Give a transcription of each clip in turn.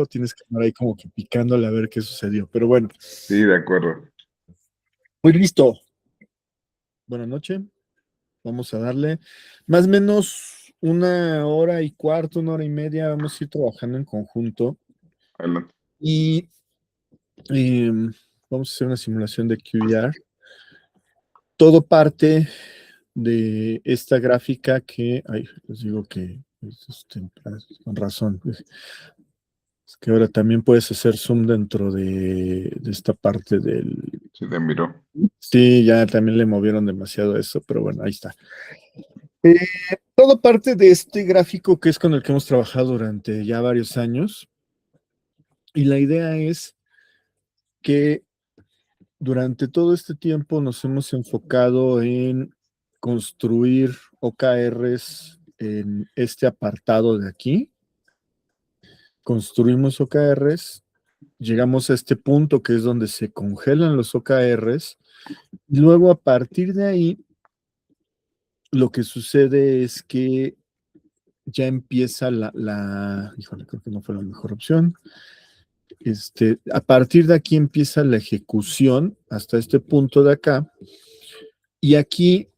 tienes que estar ahí como que picándole a ver qué sucedió. Pero bueno, Sí, de acuerdo. pues listo. Buenas noches. Vamos a darle más o menos 1 hora y cuarto, 1 hora y media. Vamos a ir trabajando en conjunto Adelante. y vamos a hacer una simulación de QBR. Todo parte de esta gráfica que, ay, les digo que con razón. Es que ahora también puedes hacer zoom dentro de esta parte del... Sí, te miró. Sí, ya también le movieron demasiado eso, pero bueno, ahí está. Eh, Todo parte de este gráfico que es con el que hemos trabajado durante ya varios años. Y la idea es que durante todo este tiempo nos hemos enfocado en construir OKRs en este apartado de aquí. Construimos OKRs, llegamos a este punto que es donde se congelan los OKRs, y luego a partir de ahí lo que sucede es que ya empieza híjole, creo que no fue la mejor opción. A partir de aquí empieza la ejecución hasta este punto de acá, y aquí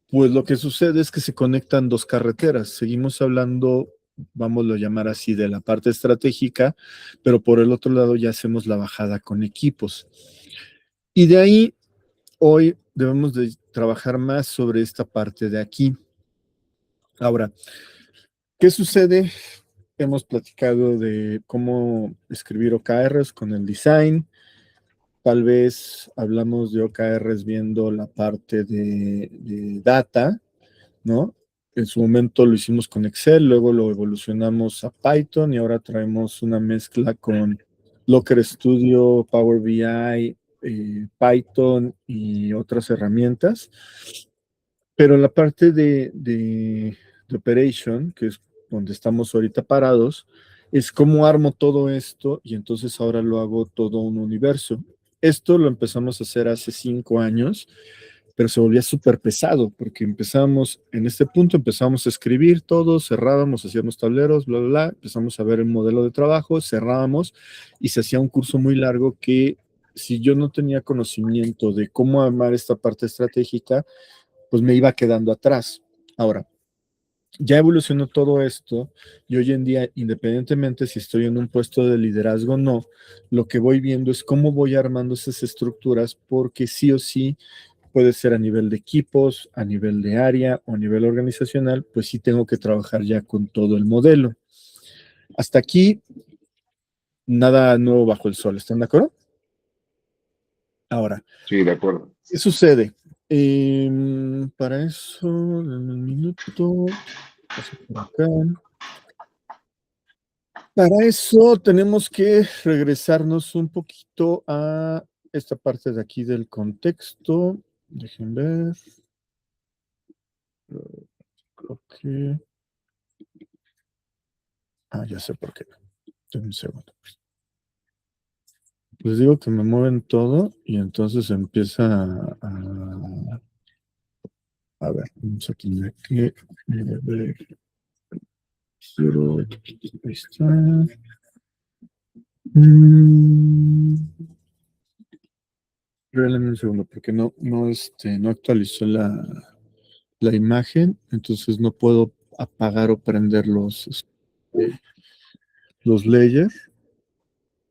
pues lo que sucede es que se conectan dos carreteras. Seguimos hablando, vamos a llamar así, de la parte estratégica, pero por el otro lado ya hacemos la bajada con equipos. Y de ahí, hoy debemos de trabajar más sobre esta parte de aquí. Ahora, ¿qué sucede? Hemos platicado de cómo escribir OKRs con el design. Tal vez hablamos de OKRs viendo la parte de data, ¿no? En su momento lo hicimos con Excel, luego lo evolucionamos a Python y ahora traemos una mezcla con Locker Studio, Power BI, Python y otras herramientas. Pero la parte de Operation, que es donde estamos ahorita parados, es cómo armo todo esto y entonces ahora lo hago todo un universo. Esto lo empezamos a hacer hace 5 años, pero se volvía súper pesado porque en este punto empezamos a escribir todo, cerrábamos, hacíamos tableros, bla, bla, bla, empezamos a ver el modelo de trabajo, cerrábamos y se hacía un curso muy largo que si yo no tenía conocimiento de cómo armar esta parte estratégica, pues me iba quedando atrás. Ahora, ya evolucionó todo esto y hoy en día, independientemente si estoy en un puesto de liderazgo o no, lo que voy viendo es cómo voy armando esas estructuras porque sí o sí puede ser a nivel de equipos, a nivel de área o a nivel organizacional, pues sí tengo que trabajar ya con todo el modelo. Hasta aquí, nada nuevo bajo el sol, ¿están de acuerdo? Ahora, Sí, de acuerdo. ¿qué sucede? Para eso, en un minuto, paso por acá. Para eso tenemos que regresarnos un poquito a esta parte de aquí del contexto. Dejen ver. Creo que... ya sé por qué. Denme un segundo. Les digo que me mueven todo y entonces empieza a ver, vamos a tener que ver. Pero ahí está. Regálame un segundo porque no actualizó la imagen, entonces no puedo apagar o prender los layers.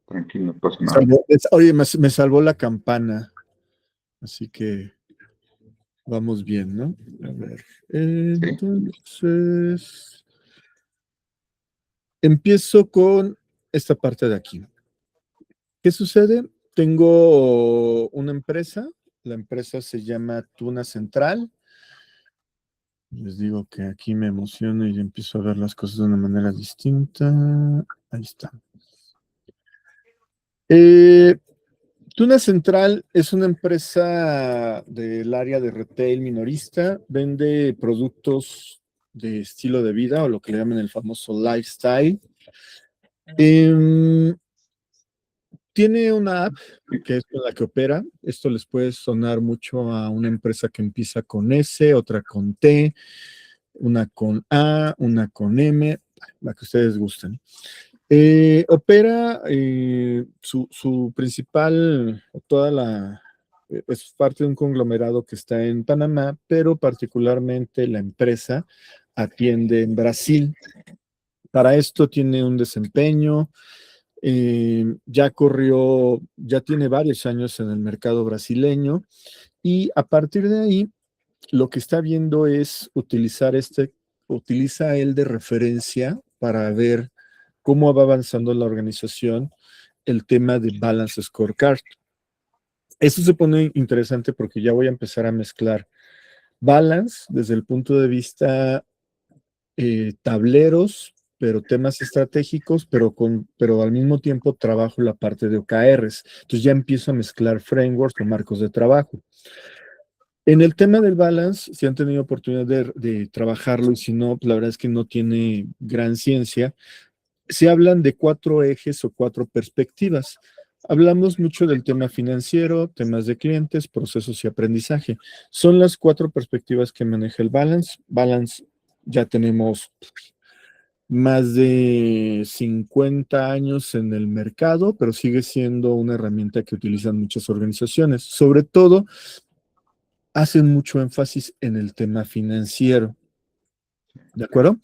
Tranquilo, no pasa nada. Oye, me salvó la campana, así que vamos bien, ¿no? A ver, Sí. entonces empiezo con esta parte de aquí. ¿Qué sucede? Tengo una empresa, la empresa se llama Tuna Central. Les digo que aquí me emociono y empiezo a ver las cosas de una manera distinta. Ahí está. Tuna Central es una empresa del área de retail minorista, vende productos de estilo de vida o lo que le llaman el famoso lifestyle. Tiene una app que es con la que opera. Esto les puede sonar mucho a una empresa que empieza con S, otra con T, una con A, una con M, la que ustedes gusten. Opera su principal, es parte de un conglomerado que está en Panamá, pero particularmente la empresa atiende en Brasil. Para esto tiene un desempeño, ya tiene varios años en el mercado brasileño y a partir de ahí lo que está viendo es utiliza él de referencia para ver cómo va avanzando la organización el tema de Balance Scorecard. Eso se pone interesante porque ya voy a empezar a mezclar Balance desde el punto de vista tableros, pero temas estratégicos, pero al mismo tiempo trabajo la parte de OKRs. Entonces ya empiezo a mezclar frameworks o marcos de trabajo. En el tema del balance, si han tenido oportunidad de trabajarlo y si no, pues la verdad es que no tiene gran ciencia. Se hablan de 4 ejes o 4 perspectivas. Hablamos mucho del tema financiero, temas de clientes, procesos y aprendizaje. Son las 4 perspectivas que maneja el balance. Balance ya tenemos más de 50 años en el mercado, pero sigue siendo una herramienta que utilizan muchas organizaciones. Sobre todo, hacen mucho énfasis en el tema financiero. ¿De acuerdo?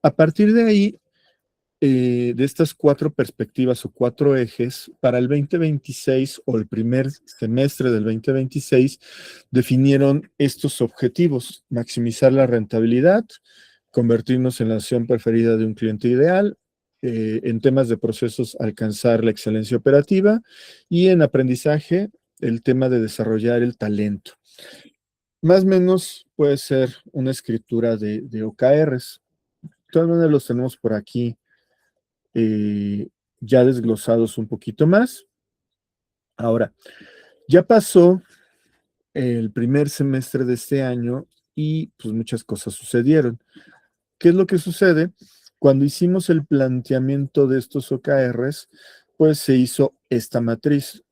A partir de ahí, de estas 4 perspectivas o 4 ejes, para el 2026 o el primer semestre del 2026, definieron estos objetivos: maximizar la rentabilidad, convertirnos en la opción preferida de un cliente ideal, en temas de procesos, alcanzar la excelencia operativa, y en aprendizaje, el tema de desarrollar el talento. Más o menos puede ser una escritura de OKRs. Todos los tenemos por aquí ya desglosados un poquito más. Ahora, ya pasó el primer semestre de este año y pues muchas cosas sucedieron. ¿Qué es lo que sucede? Cuando hicimos el planteamiento de estos OKRs, pues se hizo esta matriz,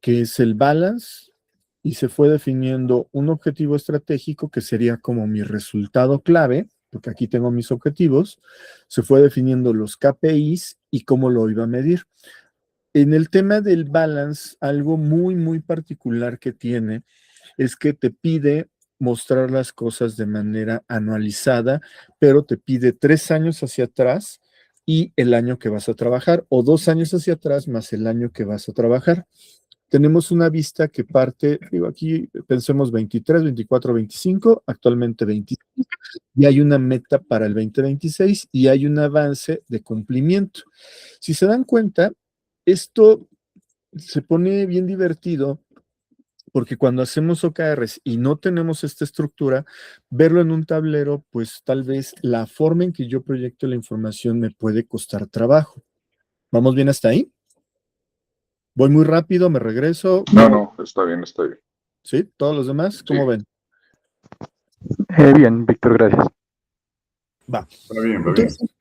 que es el balance, y se fue definiendo un objetivo estratégico que sería como mi resultado clave, porque aquí tengo mis objetivos. Se fue definiendo los KPIs y cómo lo iba a medir. En el tema del balance, algo muy, muy particular que tiene es que te pide mostrar las cosas de manera anualizada, pero te pide 3 años hacia atrás y el año que vas a trabajar, o 2 años hacia atrás más el año que vas a trabajar. Tenemos una vista que parte, digo, aquí pensemos 23, 24, 25, actualmente 25, y hay una meta para el 2026 y hay un avance de cumplimiento. Si se dan cuenta, esto se pone bien divertido porque cuando hacemos OKRs y no tenemos esta estructura, verlo en un tablero, pues tal vez la forma en que yo proyecto la información me puede costar trabajo. ¿Vamos bien hasta ahí? Voy muy rápido, me regreso. No, está bien, está bien. ¿Sí? ¿Todos los demás? ¿Cómo Sí. ven? Bien, Víctor, gracias. Va. Va bien, va bien. Entonces,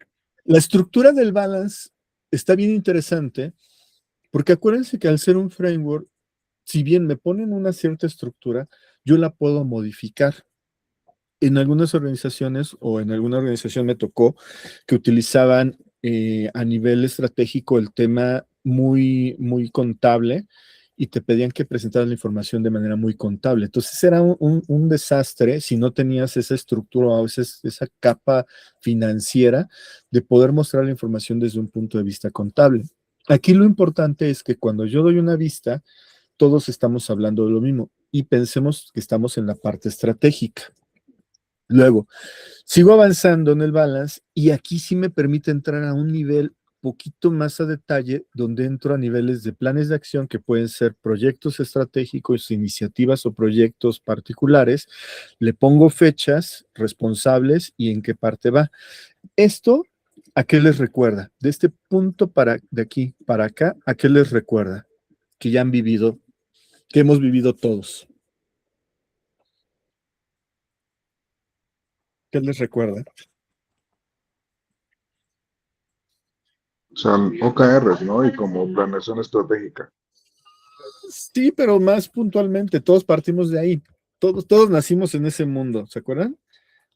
la estructura del balance está bien interesante porque acuérdense que al ser un framework, si bien me ponen una cierta estructura, yo la puedo modificar. En algunas organizaciones o en alguna organización me tocó que utilizaban a nivel estratégico el tema muy, muy contable y te pedían que presentaras la información de manera muy contable. Entonces era un desastre si no tenías esa estructura o esa capa financiera de poder mostrar la información desde un punto de vista contable. Aquí lo importante es que cuando yo doy una vista, todos estamos hablando de lo mismo y pensemos que estamos en la parte estratégica. Luego, sigo avanzando en el balance y aquí sí me permite entrar a un nivel poquito más a detalle, donde entro a niveles de planes de acción que pueden ser proyectos estratégicos, iniciativas o proyectos particulares. Le pongo fechas, responsables y en qué parte va. Esto, ¿a qué les recuerda? De este punto de aquí para acá, ¿a qué les recuerda? Que ya han vivido, que hemos vivido todos. ¿Qué les recuerda? O sea, OKRs, ¿no? Y como planeación estratégica. Sí, pero más puntualmente, todos partimos de ahí. Todos nacimos en ese mundo, ¿se acuerdan?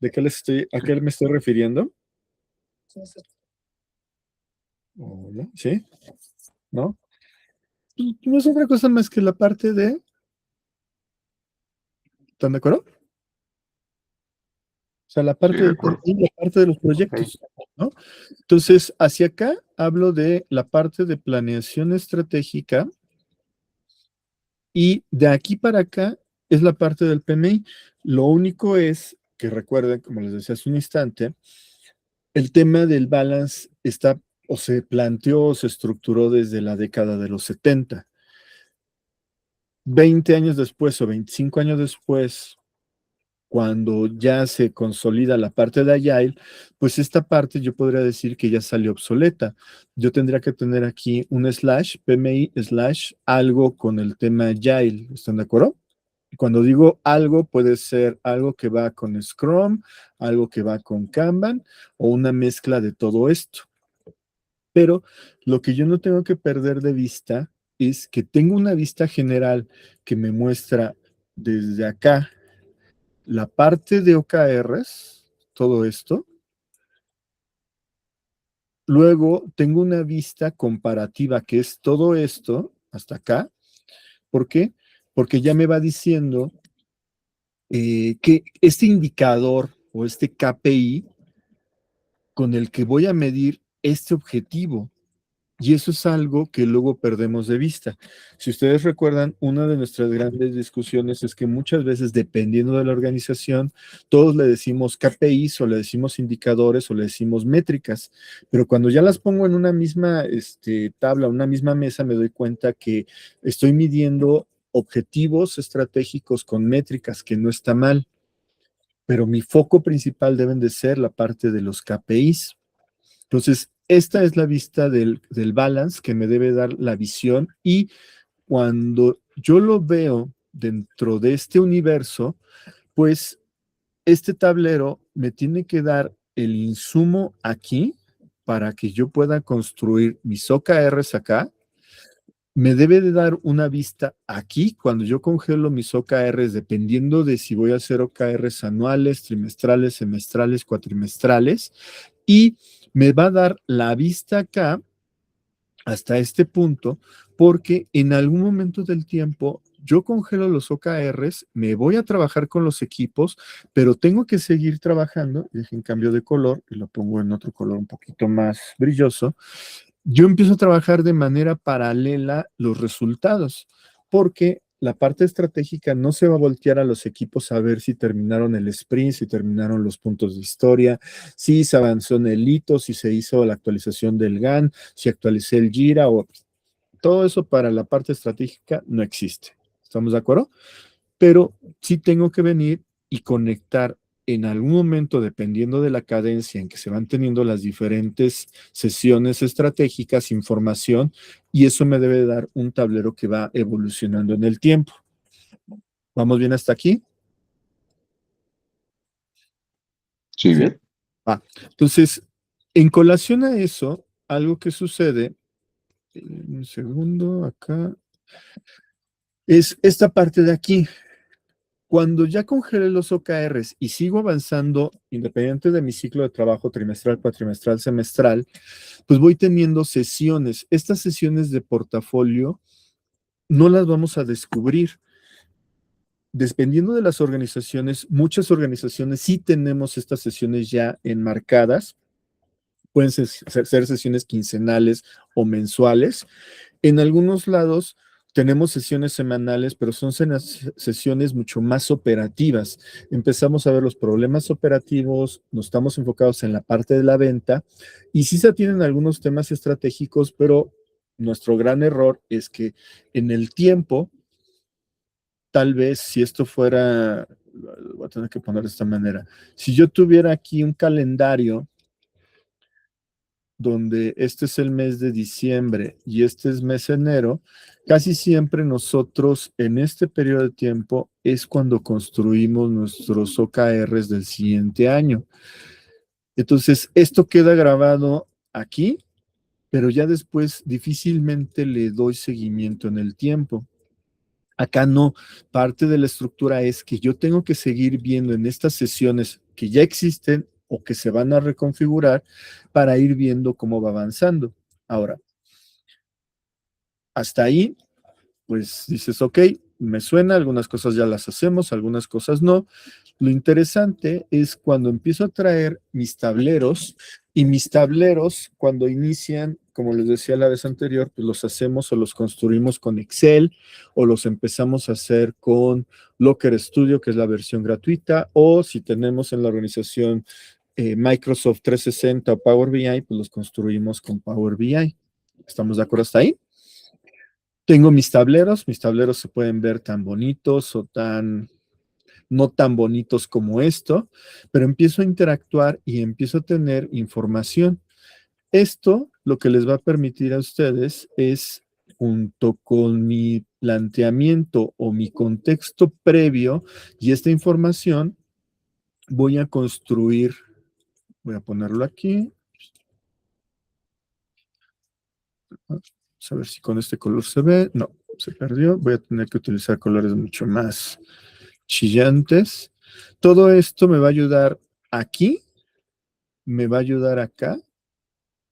¿A qué me estoy refiriendo? Hola, ¿sí? ¿No? Y no es otra cosa más que la parte de, ¿están de acuerdo? O sea, la Sí, parte de del acuerdo. PMI y la parte de los Ok. proyectos, ¿no? Entonces, hacia acá hablo de la parte de planeación estratégica y de aquí para acá es la parte del PMI. Lo único es que recuerden, como les decía hace un instante, el tema del balance está o se planteó o se estructuró desde la década de los 70. 20 años después o 25 años después, cuando ya se consolida la parte de Agile, pues esta parte yo podría decir que ya salió obsoleta. Yo tendría que tener aquí un slash, PMI slash, algo con el tema Agile. ¿Están de acuerdo? Y cuando digo algo, puede ser algo que va con Scrum, algo que va con Kanban o una mezcla de todo esto. Pero lo que yo no tengo que perder de vista es que tengo una vista general que me muestra desde acá la parte de OKRs, todo esto. Luego tengo una vista comparativa que es todo esto hasta acá. ¿Por qué? Porque ya me va diciendo que este indicador o este KPI con el que voy a medir este objetivo. Y eso es algo que luego perdemos de vista. Si ustedes recuerdan, una de nuestras grandes discusiones es que muchas veces, dependiendo de la organización, todos le decimos KPIs o le decimos indicadores o le decimos métricas, pero cuando ya las pongo en una misma tabla, una misma mesa, me doy cuenta que estoy midiendo objetivos estratégicos con métricas, que no está mal, pero mi foco principal deben de ser la parte de los KPIs. Entonces, esta es la vista del balance que me debe dar la visión y cuando yo lo veo dentro de este universo, pues este tablero me tiene que dar el insumo aquí para que yo pueda construir mis OKRs acá. Me debe de dar una vista aquí cuando yo congelo mis OKRs, dependiendo de si voy a hacer OKRs anuales, trimestrales, semestrales, cuatrimestrales, y me va a dar la vista acá hasta este punto, porque en algún momento del tiempo yo congelo los OKRs, me voy a trabajar con los equipos, pero tengo que seguir trabajando. Dejen cambio de color y lo pongo en otro color un poquito más brilloso. Yo empiezo a trabajar de manera paralela los resultados, porque la parte estratégica no se va a voltear a los equipos a ver si terminaron el sprint, si terminaron los puntos de historia, si se avanzó en el hito, si se hizo la actualización del GAN, si actualicé el Jira o todo eso para la parte estratégica no existe. ¿Estamos de acuerdo? Pero sí tengo que venir y conectar en algún momento, dependiendo de la cadencia en que se van teniendo las diferentes sesiones estratégicas, información, y eso me debe dar un tablero que va evolucionando en el tiempo. ¿Vamos bien hasta aquí? Sí, Sí. bien. Entonces, en colación a eso, algo que sucede, un segundo, acá, es esta parte de aquí. Cuando ya congelé los OKRs y sigo avanzando, independiente de mi ciclo de trabajo trimestral, cuatrimestral, semestral, pues voy teniendo sesiones. Estas sesiones de portafolio no las vamos a descubrir. Dependiendo de las organizaciones, muchas organizaciones sí tenemos estas sesiones ya enmarcadas. Pueden ser sesiones quincenales o mensuales. En algunos lados tenemos sesiones semanales, pero son sesiones mucho más operativas. Empezamos a ver los problemas operativos, nos estamos enfocados en la parte de la venta y sí se tienen algunos temas estratégicos, pero nuestro gran error es que en el tiempo, tal vez si esto fuera, voy a tener que poner de esta manera, si yo tuviera aquí un calendario donde este es el mes de diciembre y este es mes de enero, casi siempre nosotros en este periodo de tiempo es cuando construimos nuestros OKRs del siguiente año. Entonces, esto queda grabado aquí, pero ya después difícilmente le doy seguimiento en el tiempo. Acá no, parte de la estructura es que yo tengo que seguir viendo en estas sesiones que ya existen o que se van a reconfigurar para ir viendo cómo va avanzando. Ahora, hasta ahí, pues dices, ok, me suena, algunas cosas ya las hacemos, algunas cosas no. Lo interesante es cuando empiezo a traer mis tableros, y mis tableros cuando inician, como les decía la vez anterior, pues los hacemos o los construimos con Excel, o los empezamos a hacer con Locker Studio, que es la versión gratuita, o si tenemos en la organización Microsoft 360 o Power BI, pues los construimos con Power BI. ¿Estamos de acuerdo hasta ahí? Tengo mis tableros se pueden ver tan bonitos o no tan bonitos como esto, pero empiezo a interactuar y empiezo a tener información. Esto lo que les va a permitir a ustedes es, junto con mi planteamiento o mi contexto previo y esta información, voy a construir, voy a ponerlo aquí, vamos a ver si con este color se ve, no, se perdió, voy a tener que utilizar colores mucho más chillantes. Todo esto me va a ayudar aquí, me va a ayudar acá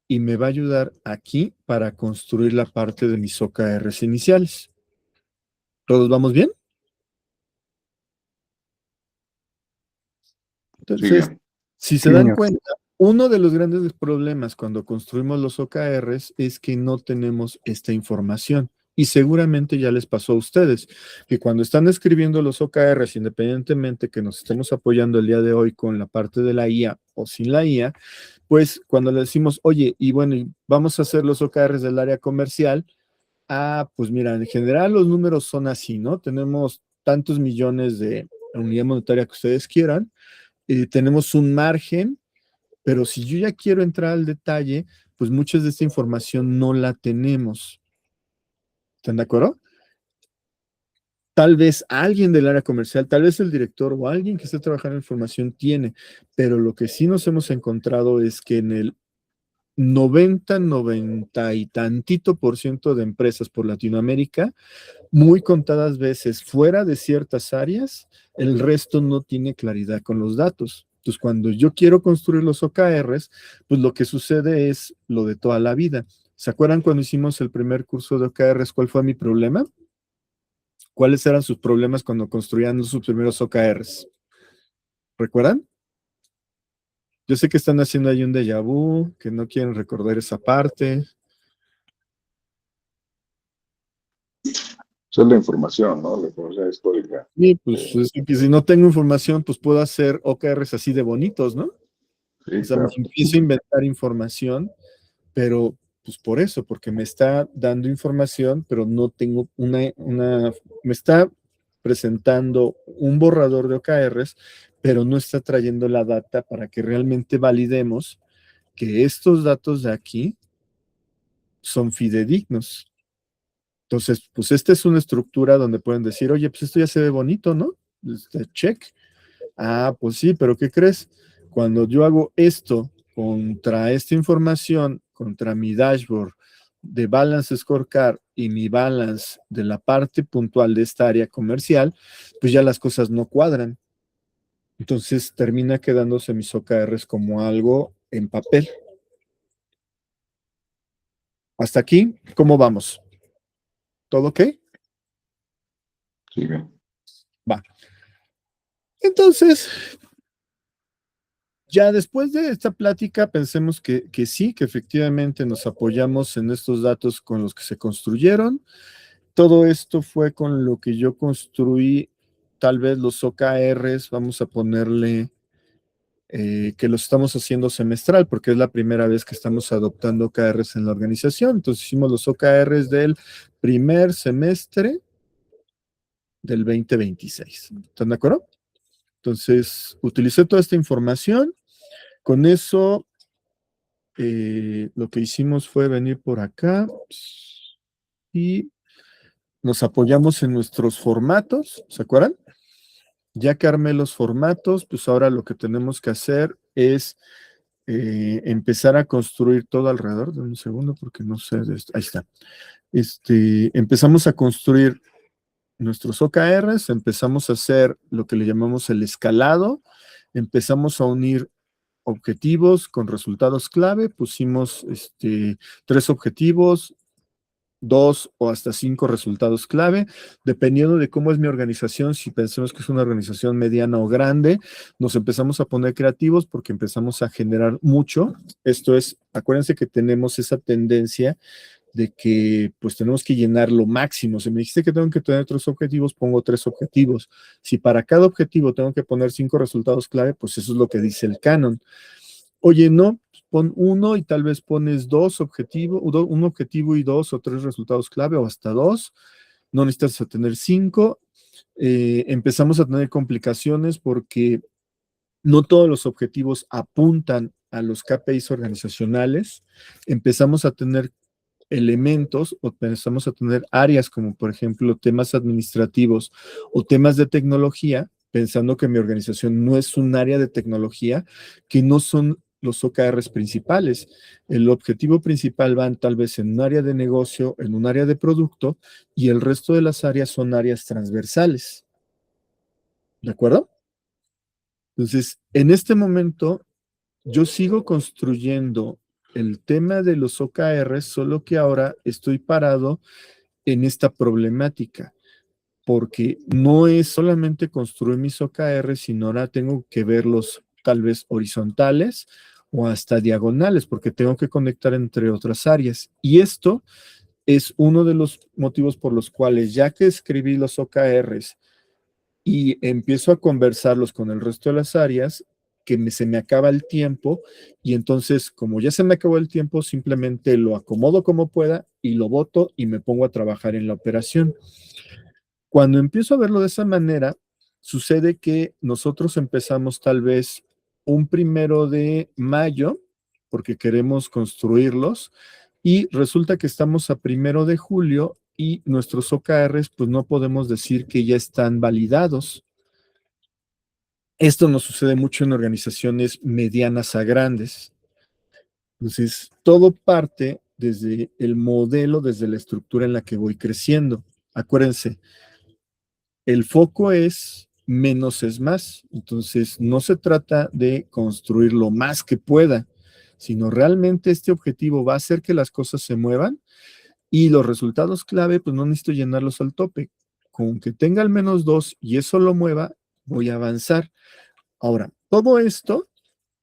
y me va a ayudar aquí para construir la parte de mis OKRs iniciales. ¿Todos vamos bien? Sí, Entonces, bien. si se Sí, dan señor. cuenta, uno de los grandes problemas cuando construimos los OKRs es que no tenemos esta información. Y seguramente ya les pasó a ustedes que cuando están escribiendo los OKRs, independientemente que nos estemos apoyando el día de hoy con la parte de la IA o sin la IA, pues cuando le decimos, oye, y bueno, vamos a hacer los OKRs del área comercial, pues mira, en general los números son así, ¿no? Tenemos tantos millones de unidad monetaria que ustedes quieran, tenemos un margen, pero si yo ya quiero entrar al detalle, pues mucha de esta información no la tenemos. ¿Están de acuerdo? Tal vez alguien del área comercial, tal vez el director o alguien que esté trabajando en información tiene, pero lo que sí nos hemos encontrado es que en el 90 y tantito por ciento de empresas por Latinoamérica, muy contadas veces fuera de ciertas áreas, el resto no tiene claridad con los datos. Entonces, cuando yo quiero construir los OKRs, pues lo que sucede es lo de toda la vida. ¿Se acuerdan cuando hicimos el primer curso de OKRs? ¿Cuál fue mi problema? ¿Cuáles eran sus problemas cuando construían sus primeros OKRs? ¿Recuerdan? Yo sé que están haciendo ahí un déjà vu, que no quieren recordar esa parte. Esa es la información, ¿no? La información histórica. Y pues es que si no tengo información, pues puedo hacer OKRs así de bonitos, ¿no? O Sí, sea, me claro. empiezo a inventar información, pero pues por eso, porque me está dando información, pero no tengo me está presentando un borrador de OKRs, pero no está trayendo la data para que realmente validemos que estos datos de aquí son fidedignos. Entonces, pues esta es una estructura donde pueden decir, oye, pues esto ya se ve bonito, ¿no? Check. Pues sí, pero ¿qué crees? Cuando yo hago esto contra esta información, contra mi dashboard de Balance Scorecard y mi balance de la parte puntual de esta área comercial, pues ya las cosas no cuadran. Entonces termina quedándose mis OKRs como algo en papel. Hasta aquí, ¿cómo vamos? ¿Todo ok? Sí, bien. Va. Entonces, ya después de esta plática, pensemos que sí, que efectivamente nos apoyamos en estos datos con los que se construyeron. Todo esto fue con lo que yo construí, tal vez los OKRs, vamos a ponerle que los estamos haciendo semestral, porque es la primera vez que estamos adoptando OKRs en la organización. Entonces hicimos los OKRs del primer semestre del 2026. ¿Están de acuerdo? Entonces, utilicé toda esta información. Con eso, lo que hicimos fue venir por acá y nos apoyamos en nuestros formatos, ¿se acuerdan? Ya que armé los formatos, pues ahora lo que tenemos que hacer es empezar a construir todo alrededor. Dame un segundo porque no sé de esto. Ahí está. Empezamos a construir nuestros OKRs, empezamos a hacer lo que le llamamos el escalado, empezamos a unir objetivos con resultados clave, pusimos 3 objetivos, 2 o hasta 5 resultados clave, dependiendo de cómo es mi organización. Si pensamos que es una organización mediana o grande, nos empezamos a poner creativos porque empezamos a generar mucho. Esto es, acuérdense que tenemos esa tendencia de que pues tenemos que llenar lo máximo. Si me dijiste que tengo que tener 3 objetivos, pongo 3 objetivos. Si para cada objetivo tengo que poner 5 resultados clave, pues eso es lo que dice el canon. Oye, no, pon uno y tal vez pones 2 objetivos, un objetivo y 2 o 3 resultados clave o hasta 2. No necesitas tener 5. Empezamos a tener complicaciones porque no todos los objetivos apuntan a los KPIs organizacionales. Empezamos a tener elementos o empezamos a tener áreas como por ejemplo temas administrativos o temas de tecnología, pensando que mi organización no es un área de tecnología, que no son los OKRs principales. El objetivo principal van tal vez en un área de negocio, en un área de producto, y el resto de las áreas son áreas transversales. ¿De acuerdo? Entonces, en este momento, yo sigo construyendo el tema de los OKRs, solo que ahora estoy parado en esta problemática, porque no es solamente construir mis OKRs, sino ahora tengo que verlos tal vez horizontales o hasta diagonales, porque tengo que conectar entre otras áreas. Y esto es uno de los motivos por los cuales, ya que escribí los OKRs y empiezo a conversarlos con el resto de las áreas, se me acaba el tiempo y entonces, como ya se me acabó el tiempo, simplemente lo acomodo como pueda y lo boto y me pongo a trabajar en la operación. Cuando empiezo a verlo de esa manera, sucede que nosotros empezamos tal vez un 1 de mayo, porque queremos construirlos, y resulta que estamos a 1 de julio y nuestros OKRs, pues no podemos decir que ya están validados. Esto nos sucede mucho en organizaciones medianas a grandes. Entonces, todo parte desde el modelo, desde la estructura en la que voy creciendo. Acuérdense, el foco es menos es más. Entonces, no se trata de construir lo más que pueda, sino realmente este objetivo va a hacer que las cosas se muevan y los resultados clave, pues no necesito llenarlos al tope. Con que tenga al menos 2 y eso lo mueva, voy a avanzar. Ahora, todo esto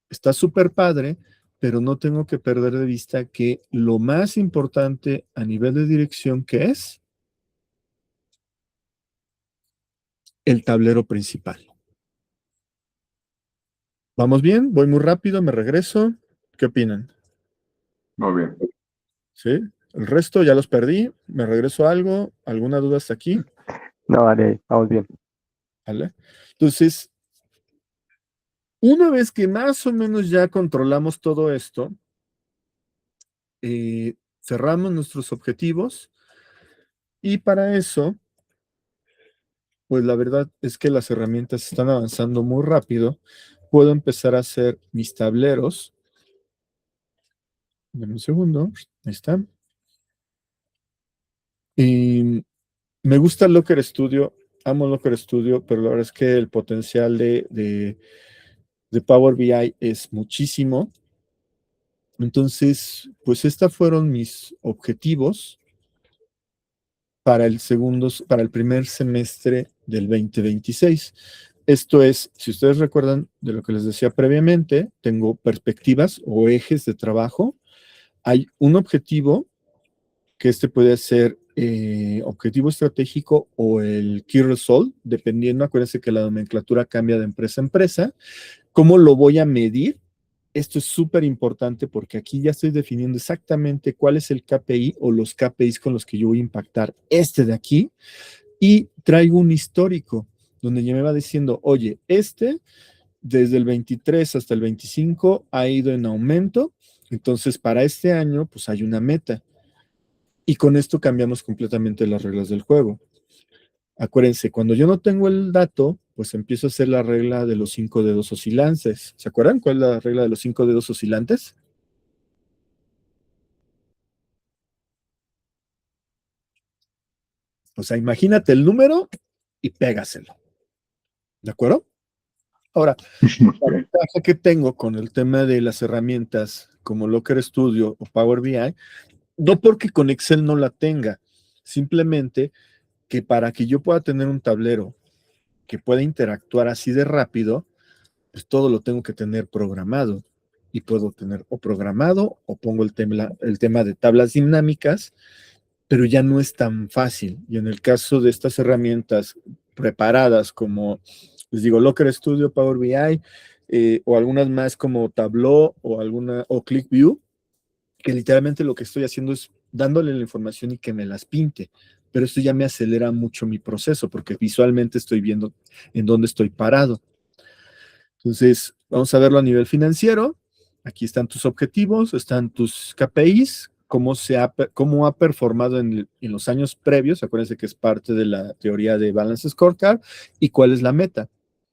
está súper padre, pero no tengo que perder de vista que lo más importante a nivel de dirección, que es el tablero principal. ¿Vamos bien? ¿Voy muy rápido? ¿Me regreso? ¿Qué opinan? Muy bien. ¿Sí? El resto ya los perdí. ¿Me regreso a algo? ¿Alguna duda hasta aquí? No, vale, vamos bien. ¿Vale? Entonces, una vez que más o menos ya controlamos todo esto, cerramos nuestros objetivos y para eso, pues la verdad es que las herramientas están avanzando muy rápido. Puedo empezar a hacer mis tableros. Dame un segundo. Ahí está. Y me gusta Locker Studio. Amo Locker Studio, pero la verdad es que el potencial de Power BI es muchísimo. Entonces, pues estos fueron mis objetivos para para el primer semestre del 2026. Esto es, si ustedes recuerdan de lo que les decía previamente, tengo perspectivas o ejes de trabajo. Hay un objetivo, que puede ser objetivo estratégico o el Key Result, dependiendo, acuérdense que la nomenclatura cambia de empresa a empresa. ¿Cómo lo voy a medir? Esto es súper importante porque aquí ya estoy definiendo exactamente cuál es el KPI o los KPIs con los que yo voy a impactar de aquí, y traigo un histórico donde ya me va diciendo, oye, desde el 23 hasta el 25 ha ido en aumento, entonces para este año pues hay una meta. Y con esto cambiamos completamente las reglas del juego. Acuérdense, cuando yo no tengo el dato, pues empiezo a hacer la regla de los 5 dedos oscilantes. ¿Se acuerdan cuál es la regla de los 5 dedos oscilantes? O sea, imagínate el número y pégaselo. ¿De acuerdo? Ahora, la Ok. ventaja que tengo con el tema de las herramientas como Locker Studio o Power BI, no porque con Excel no la tenga, simplemente que para que yo pueda tener un tablero que pueda interactuar así de rápido, pues todo lo tengo que tener programado. Y puedo tener o programado o pongo el tema de tablas dinámicas, pero ya no es tan fácil. Y en el caso de estas herramientas preparadas como, les digo, Locker Studio, Power BI, o algunas más como Tableau o ClickView, que literalmente lo que estoy haciendo es dándole la información y que me las pinte. Pero esto ya me acelera mucho mi proceso porque visualmente estoy viendo en dónde estoy parado. Entonces, vamos a verlo a nivel financiero. Aquí están tus objetivos, están tus KPIs, cómo ha performado en los años previos. Acuérdense que es parte de la teoría de Balance Scorecard y cuál es la meta.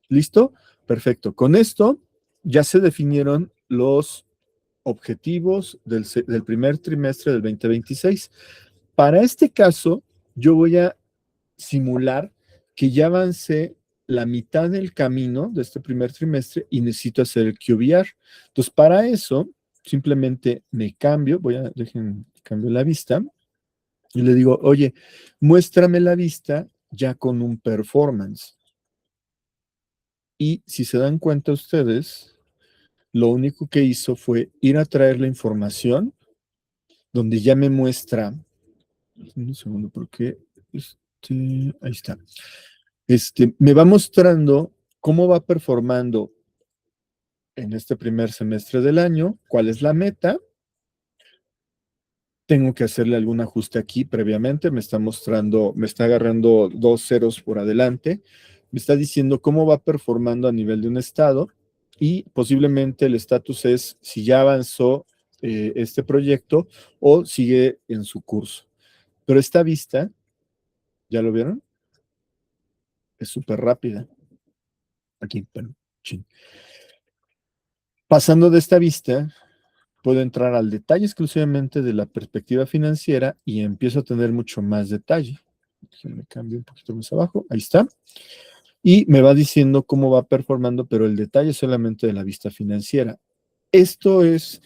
¿Listo? Perfecto. Con esto ya se definieron los objetivos del primer trimestre del 2026. Para este caso, yo voy a simular que ya avancé la mitad del camino de este primer trimestre y necesito hacer el QBR. Entonces, para eso, simplemente me cambio, cambio la vista y le digo, oye, muéstrame la vista ya con un performance. Y si se dan cuenta ustedes, lo único que hizo fue ir a traer la información donde ya me muestra, un segundo, porque ahí está. Me va mostrando cómo va performando en este primer semestre del año, cuál es la meta. Tengo que hacerle algún ajuste aquí previamente. Me está mostrando, me está agarrando 2 ceros por adelante. Me está diciendo cómo va performando a nivel de un estado y posiblemente el estatus es si ya avanzó este proyecto o sigue en su curso. Pero esta vista, ¿ya lo vieron? Es súper rápida. Aquí, bueno, chin. Pasando de esta vista, puedo entrar al detalle exclusivamente de la perspectiva financiera y empiezo a tener mucho más detalle. Me cambio un poquito más abajo, ahí está. Y me va diciendo cómo va performando, pero el detalle solamente de la vista financiera. Esto es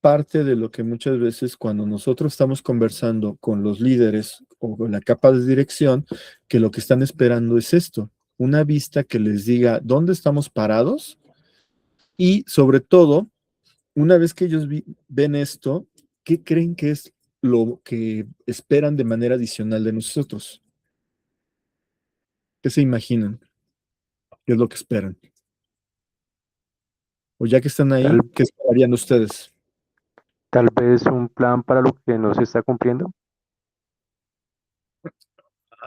parte de lo que muchas veces cuando nosotros estamos conversando con los líderes o con la capa de dirección, que lo que están esperando es esto, una vista que les diga dónde estamos parados y sobre todo, una vez que ellos ven esto, ¿qué creen que es lo que esperan de manera adicional de nosotros? ¿Qué se imaginan? ¿Qué es lo que esperan? O ya que están ahí, Tal, ¿qué esperarían ustedes? tal vez un plan para lo que no se está cumpliendo.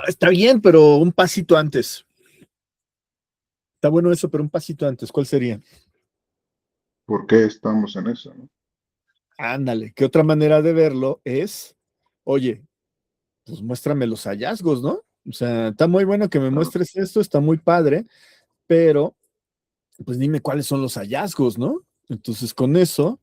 Está bien, pero un pasito antes. Está bueno eso, pero un pasito antes. ¿Cuál sería? ¿Por qué estamos en eso, no? Ándale, ¿qué otra manera de verlo es, oye, pues muéstrame los hallazgos, ¿no? O sea, está muy bueno que me Claro. muestres esto, está muy padre, pero pues dime cuáles son los hallazgos, ¿no? Entonces, con eso,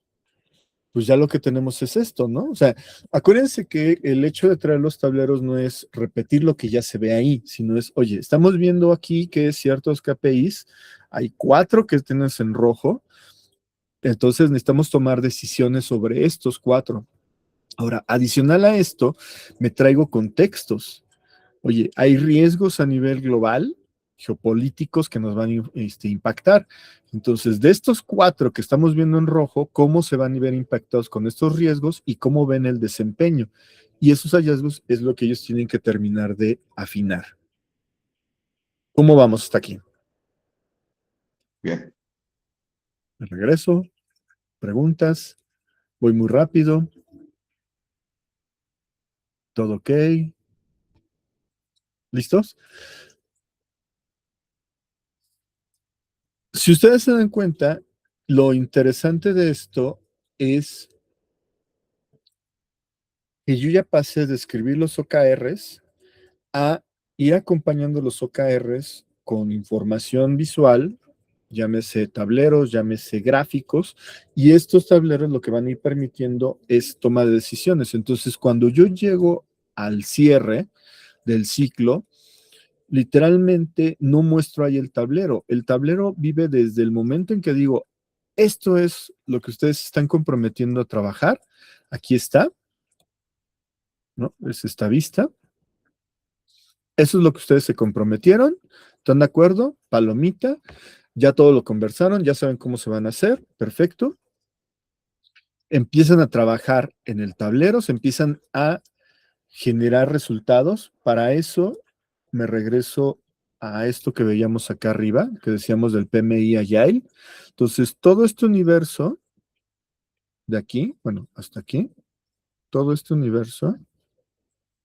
pues ya lo que tenemos es esto, ¿no? O sea, acuérdense que el hecho de traer los tableros no es repetir lo que ya se ve ahí, sino es, oye, estamos viendo aquí que ciertos KPIs, hay 4 que tienes en rojo, entonces necesitamos tomar decisiones sobre estos 4. Ahora, adicional a esto, me traigo contextos. Oye, hay riesgos a nivel global, geopolíticos que nos van a impactar. Entonces, de estos 4 que estamos viendo en rojo, ¿cómo se van a ver impactados con estos riesgos y cómo ven el desempeño? Y esos hallazgos es lo que ellos tienen que terminar de afinar. ¿Cómo vamos hasta aquí? Bien. Me regreso, preguntas, voy muy rápido, todo ok, ¿listos? Si ustedes se dan cuenta, lo interesante de esto es que yo ya pasé de escribir los OKRs a ir acompañando los OKRs con información visual, llámese tableros, llámese gráficos, y estos tableros lo que van a ir permitiendo es toma de decisiones. Entonces, cuando yo llego al cierre del ciclo, literalmente no muestro ahí el tablero. El tablero vive desde el momento en que digo, esto es lo que ustedes están comprometiendo a trabajar. Aquí está, ¿no? Es esta vista. Eso es lo que ustedes se comprometieron. ¿Están de acuerdo? Palomita. Ya todo lo conversaron, ya saben cómo se van a hacer. Perfecto. Empiezan a trabajar en el tablero, se empiezan a generar resultados. Para eso me regreso a esto que veíamos acá arriba, que decíamos del PMI Agile. Entonces, todo este universo de aquí, bueno, hasta aquí, todo este universo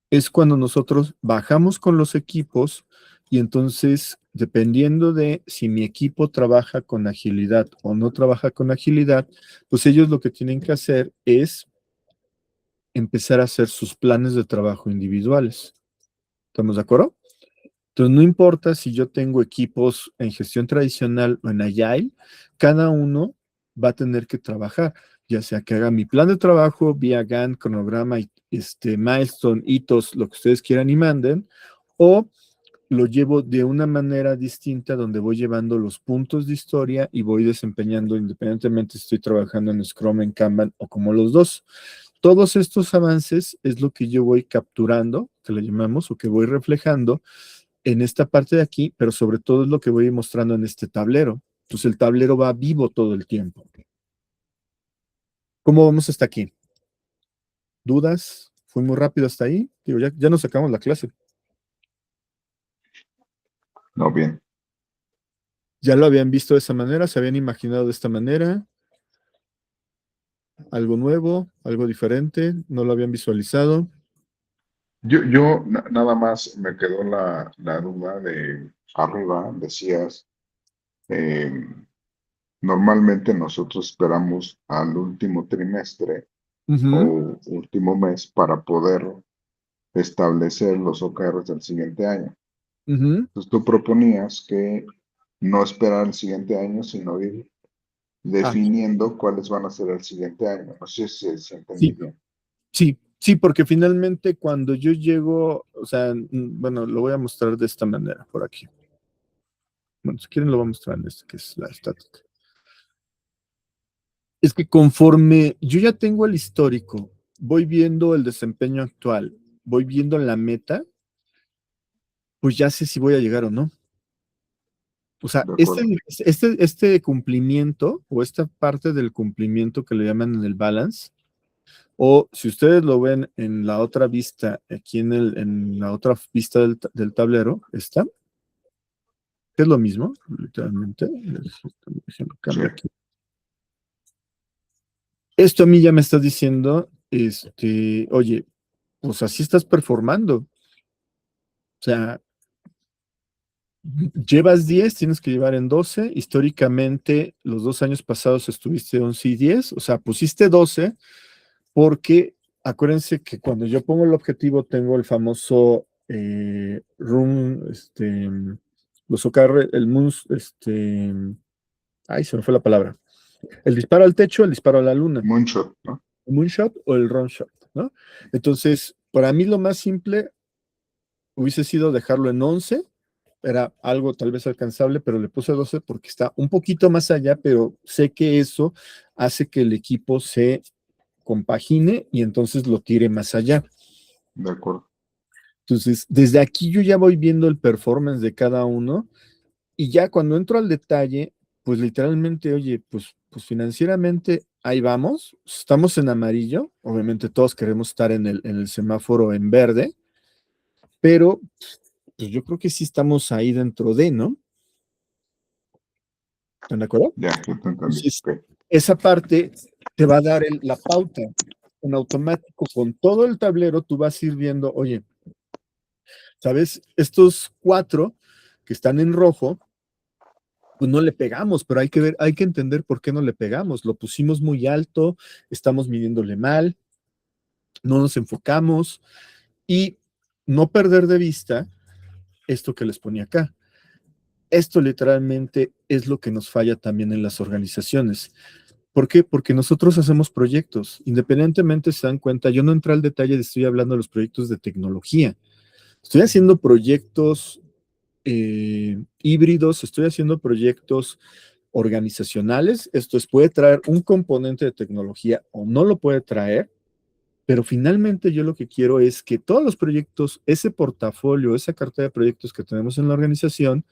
es cuando nosotros bajamos con los equipos y entonces, dependiendo de si mi equipo trabaja con agilidad o no trabaja con agilidad, pues ellos lo que tienen que hacer es empezar a hacer sus planes de trabajo individuales. ¿Estamos de acuerdo? Entonces, no importa si yo tengo equipos en gestión tradicional o en Agile, cada uno va a tener que trabajar, ya sea que haga mi plan de trabajo vía Gantt, cronograma, milestone, hitos, lo que ustedes quieran y manden, o lo llevo de una manera distinta donde voy llevando los puntos de historia y voy desempeñando independientemente si estoy trabajando en Scrum, en Kanban o como los dos. Todos estos avances es lo que yo voy capturando, que le llamamos, o que voy reflejando en esta parte de aquí, pero sobre todo es lo que voy mostrando en este tablero. Entonces el tablero va vivo todo el tiempo. ¿Cómo vamos hasta aquí? ¿Dudas? ¿Fue muy rápido hasta ahí? Digo, ya nos sacamos la clase. No, bien. ¿Ya lo habían visto de esa manera? ¿Se habían imaginado de esta manera? ¿Algo nuevo? ¿Algo diferente? ¿No lo habían visualizado? Nada más me quedó la duda de arriba, decías, eh, normalmente nosotros esperamos al último trimestre Ujú, o último mes para poder establecer los OKRs del siguiente año. ujú. Entonces tú proponías que no esperar el siguiente año, sino ir Ah, definiendo cuáles van a ser el siguiente año. No sé si entendí sí, bien. sí, porque finalmente cuando yo llego, o sea, bueno, lo voy a mostrar de esta manera, por aquí. Bueno, si quieren lo voy a mostrar en este, que es la estática. Es que conforme yo ya tengo el histórico, voy viendo el desempeño actual, voy viendo la meta, pues ya sé si voy a llegar o no. O sea, De acuerdo. este cumplimiento o esta parte del cumplimiento que le llaman en el balance, o si ustedes lo ven en la otra vista, aquí en la otra vista del tablero, está, que es lo mismo, literalmente. Déjenme Sí, cambiar aquí. Esto a mí ya me está diciendo, oye, pues así estás performando. O sea, llevas 10, tienes que llevar en 12. Históricamente, los 2 años pasados estuviste 11 y 10, o sea, pusiste 12 porque acuérdense que cuando yo pongo el objetivo tengo el famoso room, los OKR, el MUNS, ay, se me fue la palabra. El disparo al techo, el disparo a la luna. Moonshot, ¿no? El moonshot o el run shot, ¿no? Entonces, para mí lo más simple hubiese sido dejarlo en 11, era algo tal vez alcanzable, pero le puse 12 porque está un poquito más allá, pero sé que eso hace que el equipo se compagine y entonces lo tire más allá. De acuerdo. Entonces, desde aquí yo ya voy viendo el performance de cada uno y ya cuando entro al detalle, pues literalmente, oye, pues financieramente ahí vamos, estamos en amarillo, obviamente todos queremos estar en el semáforo en verde, pero pues yo creo que sí estamos ahí dentro de, ¿no? ¿Están de acuerdo? Ya te entendí. Entonces, Ok. esa parte te va a dar la pauta. En automático, con todo el tablero, tú vas a ir viendo, oye, ¿sabes? Estos 4 que están en rojo, pues no le pegamos, pero hay que ver, hay que entender por qué no le pegamos. Lo pusimos muy alto, estamos midiéndole mal, no nos enfocamos y no perder de vista esto que les ponía acá. Esto literalmente es lo que nos falla también en las organizaciones. ¿Por qué? Porque nosotros hacemos proyectos. Independientemente se dan cuenta, yo no entré al detalle de estoy hablando de los proyectos de tecnología. Estoy haciendo proyectos híbridos, estoy haciendo proyectos organizacionales. Esto es, puede traer un componente de tecnología o no lo puede traer, pero finalmente yo lo que quiero es que todos los proyectos, ese portafolio, esa cartera de proyectos que tenemos en la organización,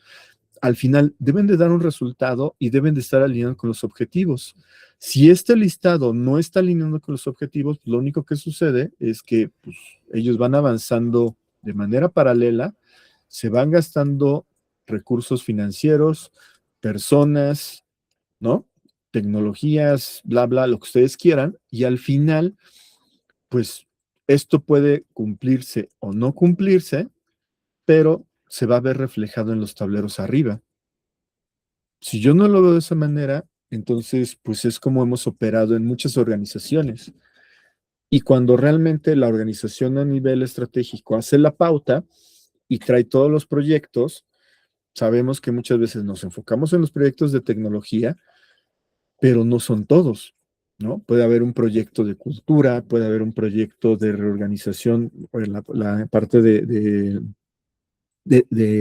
al final deben de dar un resultado y deben de estar alineados con los objetivos. Si este listado no está alineado con los objetivos, lo único que sucede es que pues, ellos van avanzando de manera paralela, se van gastando recursos financieros, personas, ¿no? Tecnologías, bla, bla, lo que ustedes quieran, y al final, pues esto puede cumplirse o no cumplirse, pero se va a ver reflejado en los tableros arriba. Si yo no lo veo de esa manera, entonces, pues es como hemos operado en muchas organizaciones. Y cuando realmente la organización a nivel estratégico hace la pauta y trae todos los proyectos, sabemos que muchas veces nos enfocamos en los proyectos de tecnología, pero no son todos, ¿no? Puede haber un proyecto de cultura, puede haber un proyecto de reorganización, la parte de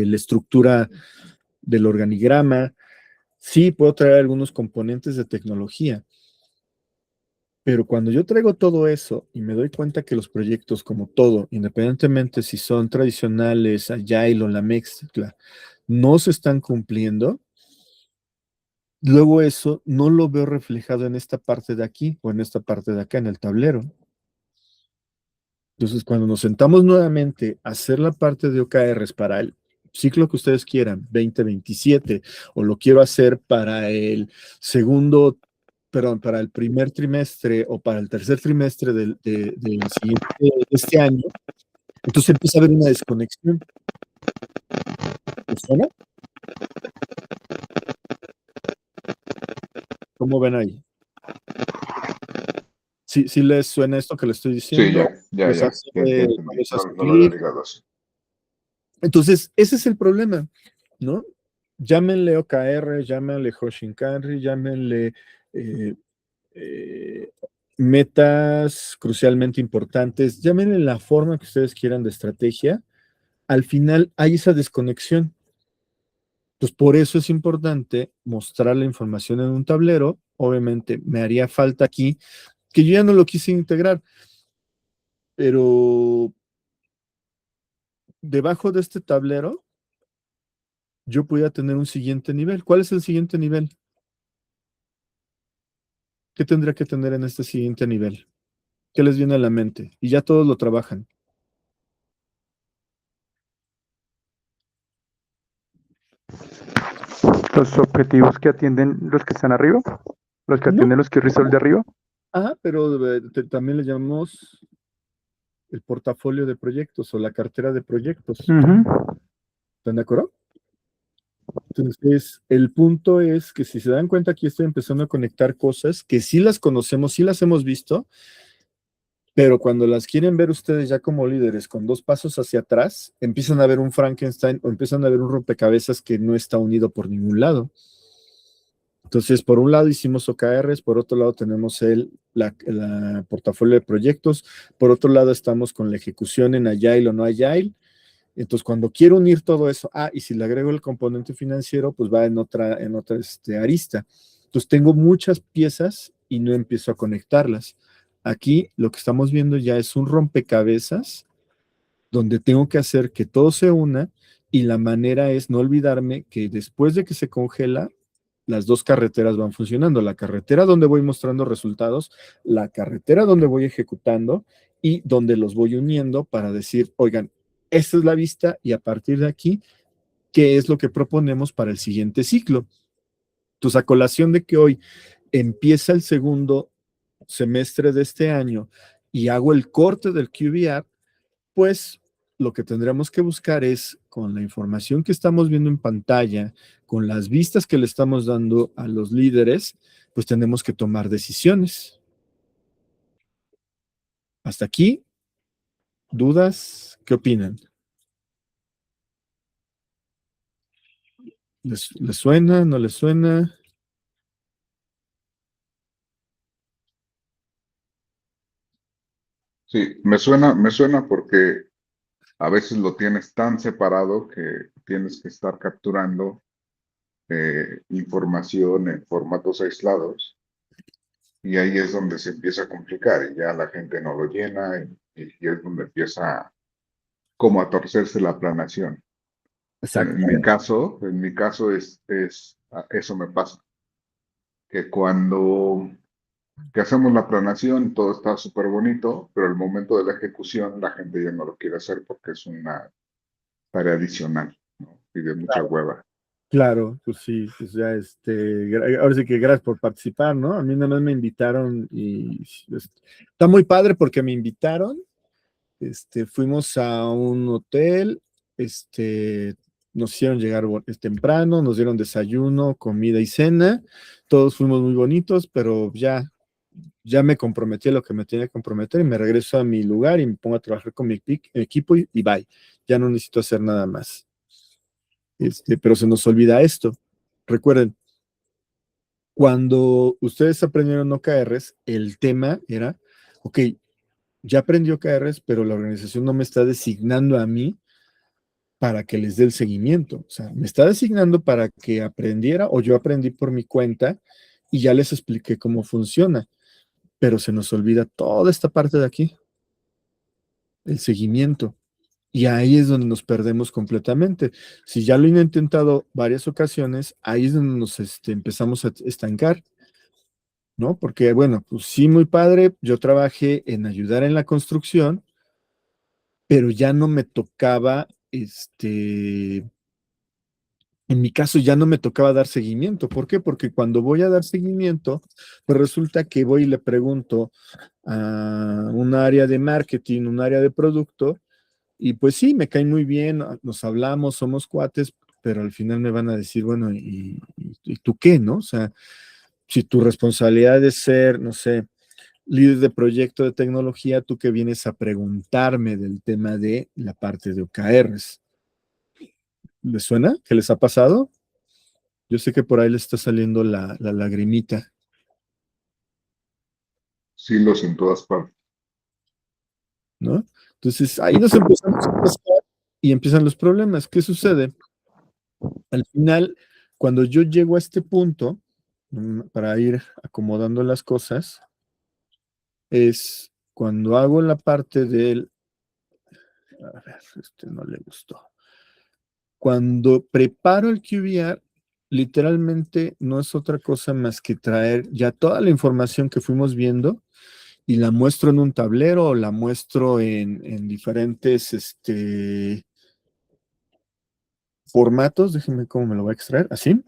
la estructura del organigrama. Sí, puedo traer algunos componentes de tecnología, pero cuando yo traigo todo eso y me doy cuenta que los proyectos, como todo, independientemente si son tradicionales, Agile o la mezcla, no se están cumpliendo, luego eso no lo veo reflejado en esta parte de aquí o en esta parte de acá, en el tablero. Entonces, cuando nos sentamos nuevamente a hacer la parte de OKRs para el ciclo que ustedes quieran, 2027, o lo quiero hacer para el segundo, perdón, para el primer trimestre o para el tercer trimestre del siguiente, de este año, entonces empieza a haber una desconexión. ¿Les suena? ¿Cómo ven ahí? ¿Sí les suena esto que les estoy Sí, diciendo? ya ¿Les hace, ya no entendí. les hace No lo había clic? ligado así. Entonces, ese es el problema, ¿no? Llámenle OKR, llámenle Hoshinkanri, llámenle eh, eh, metas crucialmente importantes, llámenle la forma que ustedes quieran de estrategia. Al final hay esa desconexión. Pues por eso es importante mostrar la información en un tablero. Obviamente me haría falta aquí, que yo ya no lo quise integrar, pero debajo de este tablero yo podía tener un siguiente nivel. ¿Cuál es el siguiente nivel? ¿Qué tendría que tener en este siguiente nivel? ¿Qué les viene a la mente? Y ya todos lo trabajan. Los objetivos que atienden los que están arriba, los que No, atienden los key results de arriba. pero también le llamamos el portafolio de proyectos o la cartera de proyectos. Ujú. ¿Están de acuerdo? Entonces, el punto es que si se dan cuenta, aquí estoy empezando a conectar cosas que sí las conocemos, sí las hemos visto, pero cuando las quieren ver ustedes ya como líderes con dos pasos hacia atrás, empiezan a ver un Frankenstein o empiezan a ver un rompecabezas que no está unido por ningún lado. Entonces, por un lado hicimos OKRs, por otro lado tenemos la portafolio de proyectos, por otro lado estamos con la ejecución en Agile o no Agile. Entonces, cuando quiero unir todo eso, y si le agrego el componente financiero, pues va en otra arista. Entonces, tengo muchas piezas y no empiezo a conectarlas. Aquí lo que estamos viendo ya es un rompecabezas donde tengo que hacer que todo se una y la manera es no olvidarme que después de que se congela, las dos carreteras van funcionando. La carretera donde voy mostrando resultados, la carretera donde voy ejecutando y donde los voy uniendo para decir, oigan, esta es la vista y a partir de aquí, ¿qué es lo que proponemos para el siguiente ciclo? Entonces, a colación de que hoy empieza el segundo semestre de este año y hago el corte del QBR, pues lo que tendremos que buscar es, con la información que estamos viendo en pantalla, con las vistas que le estamos dando a los líderes, pues tenemos que tomar decisiones. Hasta aquí, ¿dudas? ¿Qué opinan? ¿Les suena? ¿No les suena? Sí, me suena porque a veces lo tienes tan separado que tienes que estar capturando información en formatos aislados, y ahí es donde se empieza a complicar y ya la gente no lo llena, y es donde empieza como a torcerse la planeación. Exactamente. En mi caso eso me pasa, que cuando que hacemos la planeación todo está súper bonito, pero el momento de la ejecución la gente ya no lo quiere hacer porque es una tarea adicional, ¿no? Y de mucha hueva. Claro, pues sí, pues ya ahora sí que gracias por participar, ¿no? A mí nada más me invitaron y está muy padre porque me invitaron, fuimos a un hotel, nos hicieron llegar temprano, nos dieron desayuno, comida y cena, todos fuimos muy bonitos, pero ya me comprometí a lo que me tenía que comprometer y me regreso a mi lugar y me pongo a trabajar con mi equipo y bye, ya no necesito hacer nada más. Pero se nos olvida esto. Recuerden, cuando ustedes aprendieron OKRs, el tema era, ok, ya aprendí OKRs, pero la organización no me está designando a mí para que les dé el seguimiento. O sea, me está designando para que aprendiera o yo aprendí por mi cuenta y ya les expliqué cómo funciona. Pero se nos olvida toda esta parte de aquí, el seguimiento. Y ahí es donde nos perdemos completamente. Si ya lo he intentado varias ocasiones, ahí es donde nos empezamos a estancar, ¿no? Porque, bueno, pues sí, muy padre, yo trabajé en ayudar en la construcción, pero ya no me tocaba, en mi caso ya no me tocaba dar seguimiento. ¿Por qué? Porque cuando voy a dar seguimiento, pues resulta que voy y le pregunto a un área de marketing, un área de producto, y pues sí, me caen muy bien, nos hablamos, somos cuates, pero al final me van a decir, bueno, ¿y tú qué, no? O sea, si tu responsabilidad es ser, no sé, líder de proyecto de tecnología, tú que vienes a preguntarme del tema de la parte de OKRs. ¿Les suena? ¿Qué les ha pasado? Yo sé que por ahí les está saliendo la lagrimita, Silos en todas partes. ¿no? Entonces, ahí nos empezamos a pasar y empiezan los problemas. ¿Qué sucede? Al final, cuando yo llego a este punto, para ir acomodando las cosas, es cuando hago la parte del, a ver, no le gustó. Cuando preparo el QBR, literalmente no es otra cosa más que traer ya toda la información que fuimos viendo y la muestro en un tablero o la muestro en diferentes formatos. Déjenme cómo me lo voy a extraer. Así.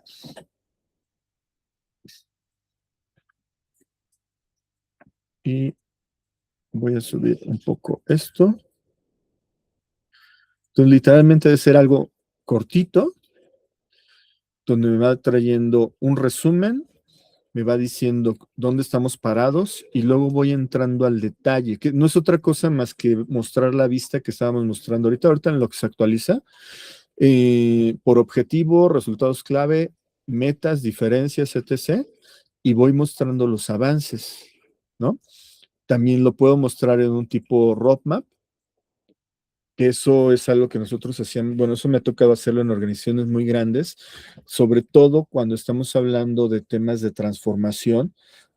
Y voy a subir un poco esto. Entonces, literalmente debe ser algo cortito, donde me va trayendo un resumen, me va diciendo dónde estamos parados y luego voy entrando al detalle, que no es otra cosa más que mostrar la vista que estábamos mostrando ahorita en lo que se actualiza, por objetivo, resultados clave, metas, diferencias, etc. Y voy mostrando los avances, ¿no? También lo puedo mostrar en un tipo roadmap. Eso es algo que nosotros hacíamos, bueno, eso me ha tocado hacerlo en organizaciones muy grandes, sobre todo cuando estamos hablando de temas de transformación,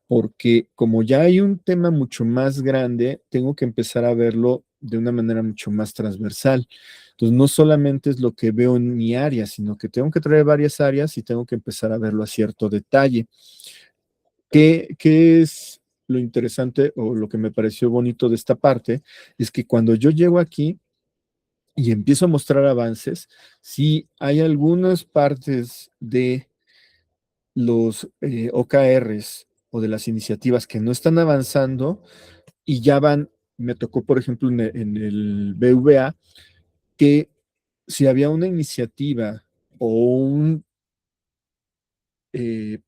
porque como ya hay un tema mucho más grande, tengo que empezar a verlo de una manera mucho más transversal. Entonces, no solamente es lo que veo en mi área, sino que tengo que traer varias áreas y tengo que empezar a verlo a cierto detalle. ¿Qué es lo interesante o lo que me pareció bonito de esta parte? Es que cuando yo llego aquí, y empiezo a mostrar avances, sí hay algunas partes de los OKRs o de las iniciativas que no están avanzando y ya van, me tocó por ejemplo en el BVA, que si había una iniciativa o un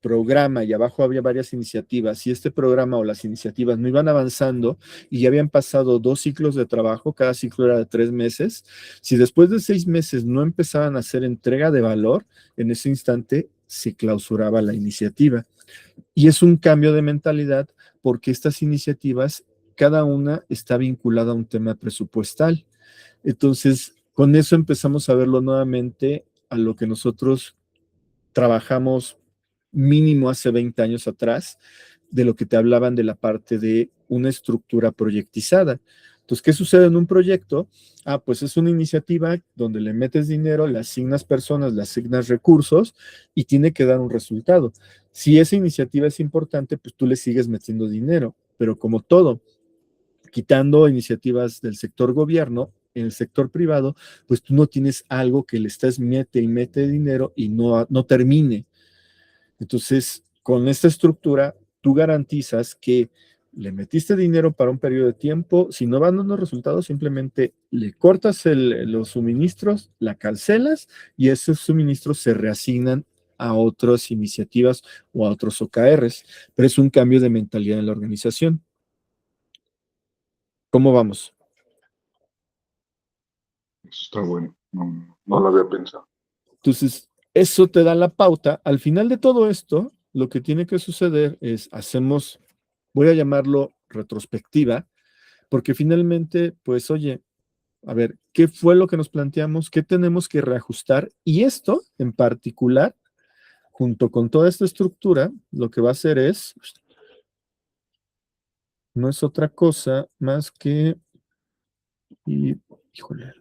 programa y abajo había varias iniciativas y este programa o las iniciativas no iban avanzando y ya habían pasado 2 ciclos de trabajo, cada ciclo era de 3 meses, si después de 6 meses no empezaban a hacer entrega de valor, en ese instante se clausuraba la iniciativa. Y es un cambio de mentalidad porque estas iniciativas, cada una está vinculada a un tema presupuestal. Entonces, Con eso empezamos a verlo nuevamente a lo que nosotros trabajamos mínimo hace 20 años atrás, de lo que te hablaban de la parte de una estructura proyectizada. Entonces, ¿qué sucede en un proyecto? Pues es una iniciativa donde le metes dinero, le asignas personas, le asignas recursos y tiene que dar un resultado. Si esa iniciativa es importante, pues tú le sigues metiendo dinero, pero como todo, quitando iniciativas del sector gobierno, en el sector privado, pues tú no tienes algo que le estés mete y mete dinero y no termine. Entonces, con esta estructura, tú garantizas que le metiste dinero para un periodo de tiempo, si no van dando resultados, simplemente le cortas los suministros, la cancelas y esos suministros se reasignan a otras iniciativas o a otros OKRs, pero es un cambio de mentalidad en la organización. ¿Cómo vamos? Eso está bueno. No lo había pensado. Entonces, eso te da la pauta. Al final de todo esto, lo que tiene que suceder es, voy a llamarlo retrospectiva, porque finalmente, pues, oye, a ver, ¿qué fue lo que nos planteamos? ¿Qué tenemos que reajustar? Y esto, en particular, junto con toda esta estructura, lo que va a hacer no es otra cosa más que, híjole,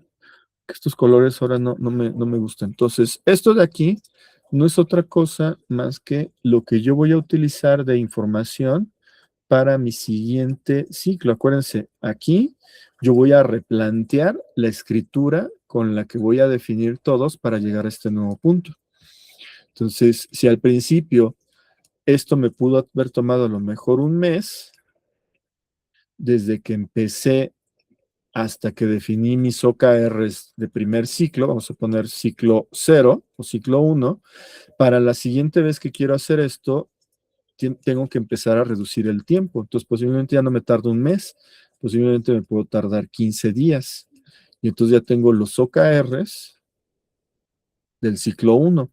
que estos colores ahora no me gustan. Entonces, esto de aquí no es otra cosa más que lo que yo voy a utilizar de información para mi siguiente ciclo. Acuérdense, aquí yo voy a replantear la escritura con la que voy a definir todos para llegar a este nuevo punto. Entonces, si al principio esto me pudo haber tomado a lo mejor un mes, desde que empecé hasta que definí mis OKRs de primer ciclo, vamos a poner ciclo 0 o ciclo 1, para la siguiente vez que quiero hacer esto, tengo que empezar a reducir el tiempo. Entonces, posiblemente ya no me tardo un mes, posiblemente me puedo tardar 15 días. Y entonces ya tengo los OKRs del ciclo 1.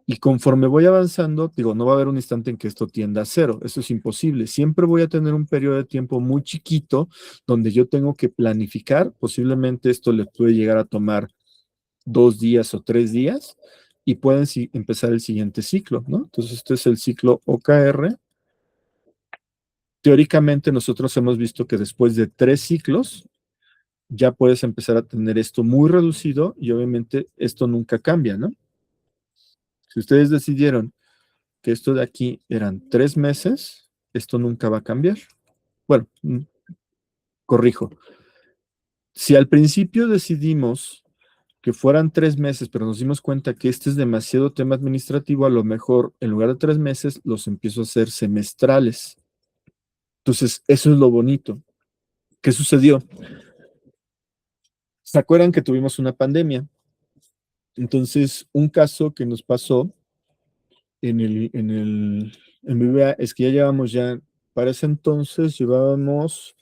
Y conforme voy avanzando, digo, no va a haber un instante en que esto tienda a cero, eso es imposible. Siempre voy a tener un periodo de tiempo muy chiquito donde yo tengo que planificar, posiblemente esto le puede llegar a tomar 2 días o 3 días y pueden empezar el siguiente ciclo, ¿no? Entonces, este es el ciclo OKR. Teóricamente, nosotros hemos visto que después de 3 ciclos, ya puedes empezar a tener esto muy reducido y obviamente esto nunca cambia, ¿no? Si ustedes decidieron que esto de aquí eran 3 meses, esto nunca va a cambiar. Bueno, corrijo. Si al principio decidimos que fueran 3 meses, pero nos dimos cuenta que este es demasiado tema administrativo, a lo mejor en lugar de 3 meses los empiezo a hacer semestrales. Entonces, eso es lo bonito. ¿Qué sucedió? ¿Se acuerdan que tuvimos una pandemia? Entonces, un caso que nos pasó en BBVA es que ya llevamos para ese entonces llevábamos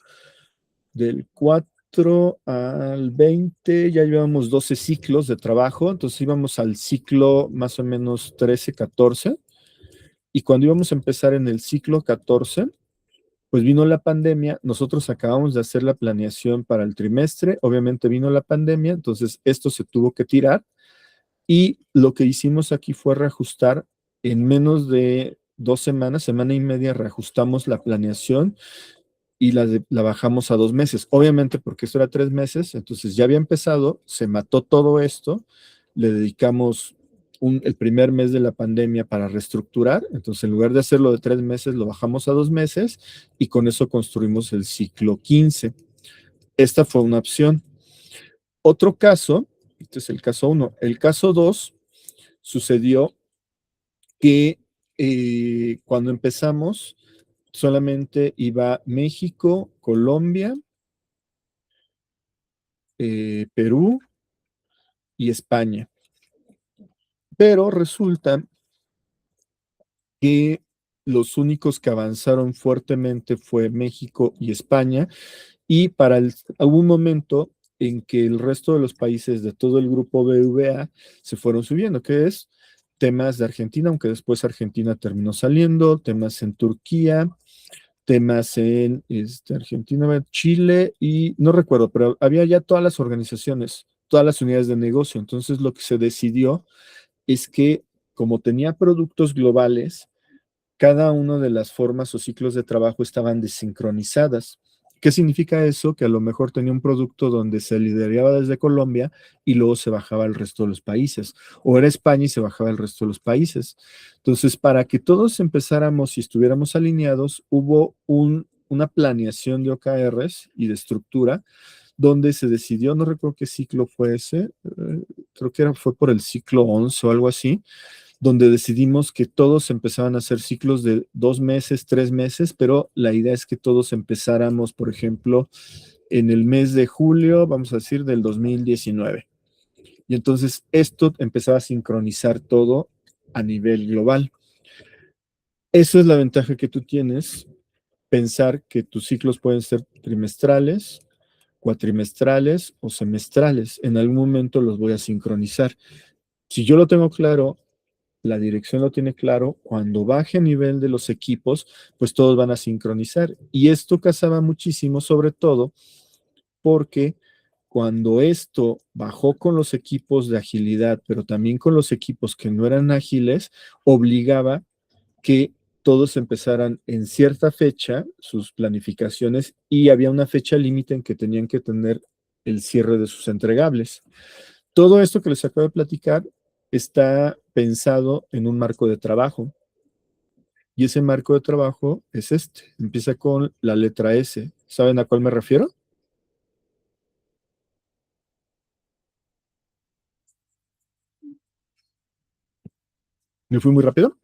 del 4 al 20, ya llevábamos 12 ciclos de trabajo, entonces íbamos al ciclo más o menos 13, 14, y cuando íbamos a empezar en el ciclo 14, pues vino la pandemia, nosotros acabamos de hacer la planeación para el trimestre, obviamente vino la pandemia, entonces esto se tuvo que tirar, y lo que hicimos aquí fue reajustar en menos de 2 semanas, semana y media, reajustamos la planeación y la bajamos a 2 meses. Obviamente porque esto era 3 meses, entonces ya había empezado, se mató todo esto, le dedicamos el primer mes de la pandemia para reestructurar, entonces en lugar de hacerlo de 3 meses, lo bajamos a 2 meses y con eso construimos el ciclo 15. Esta fue una opción. Otro caso, este es el caso 1, el caso 2 sucedió que cuando empezamos solamente iba México, Colombia, Perú y España. Pero resulta que los únicos que avanzaron fuertemente fue México y España, y hubo un momento en que el resto de los países de todo el grupo BVA se fueron subiendo, que es temas de Argentina, aunque después Argentina terminó saliendo, temas en Turquía, temas en Argentina, Chile y no recuerdo, pero había ya todas las organizaciones, todas las unidades de negocio. Entonces lo que se decidió es que como tenía productos globales, cada una de las formas o ciclos de trabajo estaban desincronizadas. ¿Qué significa eso? Que a lo mejor tenía un producto donde se lideraba desde Colombia y luego se bajaba al resto de los países, o era España y se bajaba al resto de los países. Entonces, para que todos empezáramos y estuviéramos alineados, hubo una planeación de OKRs y de estructura donde se decidió, no recuerdo qué ciclo fue ese, creo que fue por el ciclo 11 o algo así, donde decidimos que todos empezaban a hacer ciclos de 2 meses, 3 meses, pero la idea es que todos empezáramos, por ejemplo, en el mes de julio, vamos a decir, del 2019. Y entonces esto empezaba a sincronizar todo a nivel global. Eso es la ventaja que tú tienes, pensar que tus ciclos pueden ser trimestrales, cuatrimestrales o semestrales. En algún momento los voy a sincronizar. Si yo lo tengo claro, la dirección lo tiene claro, cuando baje a nivel de los equipos, pues todos van a sincronizar. Y esto casaba muchísimo, sobre todo porque cuando esto bajó con los equipos de agilidad, pero también con los equipos que no eran ágiles, obligaba que todos empezaran en cierta fecha sus planificaciones y había una fecha límite en que tenían que tener el cierre de sus entregables. Todo esto que les acabo de platicar está pensado en un marco de trabajo. Y ese marco de trabajo es este. Empieza con la letra S. ¿Saben a cuál me refiero? ¿Me fui muy rápido?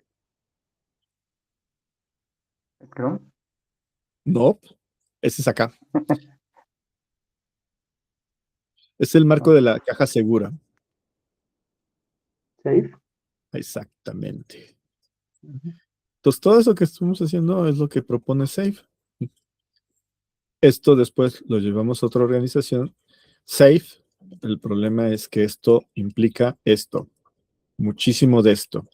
Creo. No. Ese es acá. Es el marco de la caja segura. Safe. Exactamente. Entonces, todo eso que estamos haciendo es lo que propone SAFE. Esto después lo llevamos a otra organización. SAFE, el problema es que esto implica esto, muchísimo de esto.